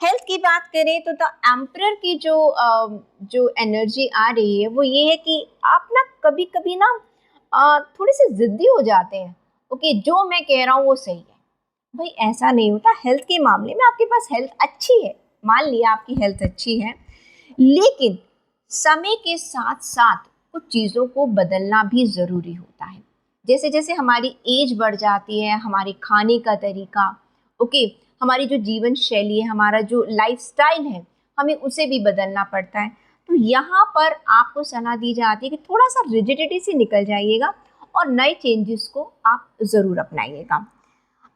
हेल्थ की बात करें तो द एम्परर की जो एनर्जी आ रही है वो ये है कि आप ना कभी कभी ना थोड़े से ज़िद्दी हो जाते हैं। ओके, जो मैं कह रहा हूँ वो सही है। भाई ऐसा नहीं होता। हेल्थ के मामले में आपके पास हेल्थ अच्छी है, मान लिया आपकी हेल्थ अच्छी है, लेकिन समय के साथ साथ कुछ चीज़ों को बदलना भी ज़रूरी होता है। जैसे जैसे हमारी एज बढ़ जाती है, हमारे खाने का तरीका, ओके, हमारी जो जीवन शैली है, हमारा जो लाइफस्टाइल है, हमें उसे भी बदलना पड़ता है। तो यहाँ पर आपको सलाह दी जाती है कि थोड़ा सा रिजिडिटी से निकल जाइएगा और नए चेंजेस को आप ज़रूर अपनाइएगा।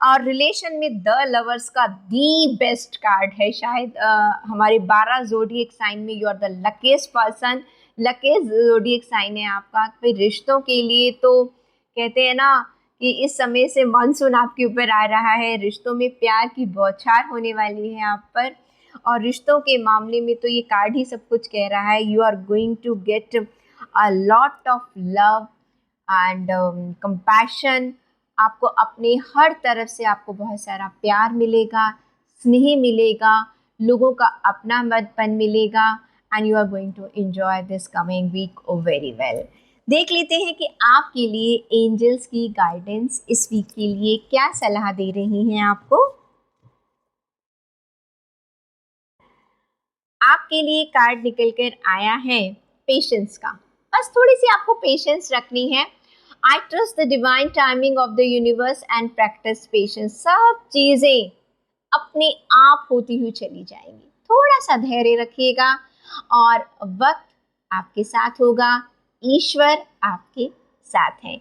और रिलेशन में द लवर्स का दी बेस्ट कार्ड है शायद। हमारे 12 जोडिएक साइन में you are the luckiest person, luckiest zodiac sign है आपका। फिर रिश्तों के लिए तो कहते हैं ना कि इस समय से मानसून आपके ऊपर आ रहा है, रिश्तों में प्यार की बौछार होने वाली है आप पर। और रिश्तों के मामले में तो ये कार्ड ही सब कुछ कह रहा है। You are going to get a lot of love and compassion. आपको अपने हर तरफ से आपको बहुत सारा प्यार मिलेगा, स्नेह मिलेगा, लोगों का अपनापन मिलेगा, and you are going to enjoy this coming week very well. देख लेते हैं कि आपके लिए एंजल्स की गाइडेंस इस वीक के लिए क्या सलाह दे रही हैं आपको। आपके लिए कार्ड निकल कर आया है पेशेंस का। बस थोड़ी सी आपको पेशेंस रखनी है। I trust the divine timing of the universe and practice patience. सब चीज़ें अपने आप होती हुई चली जाएंगी। थोड़ा सा धैर्य रखिएगा और वक्त आपके साथ होगा, ईश्वर आपके साथ हैं।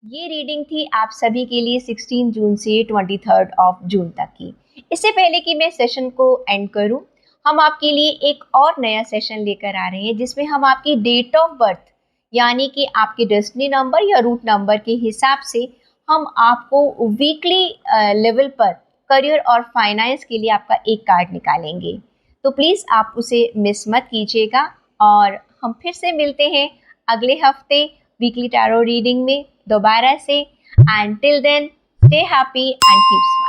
ये रीडिंग थी आप सभी के लिए 16 जून से 23 ऑफ जून तक की। इससे पहले कि मैं सेशन को एंड करूं, हम आपके लिए एक और नया सेशन लेकर आ रहे हैं जिसमें हम आपकी डेट ऑफ बर्थ यानी कि आपके डेस्टिनी नंबर या रूट नंबर के हिसाब से हम आपको वीकली लेवल पर करियर और फाइनेंस के लिए आपका एक कार्ड निकालेंगे। तो प्लीज़ आप उसे मिस मत कीजिएगा और हम फिर से मिलते हैं अगले हफ्ते वीकली टैरो रीडिंग में दोबारा से। And till then stay happy and keep smiling.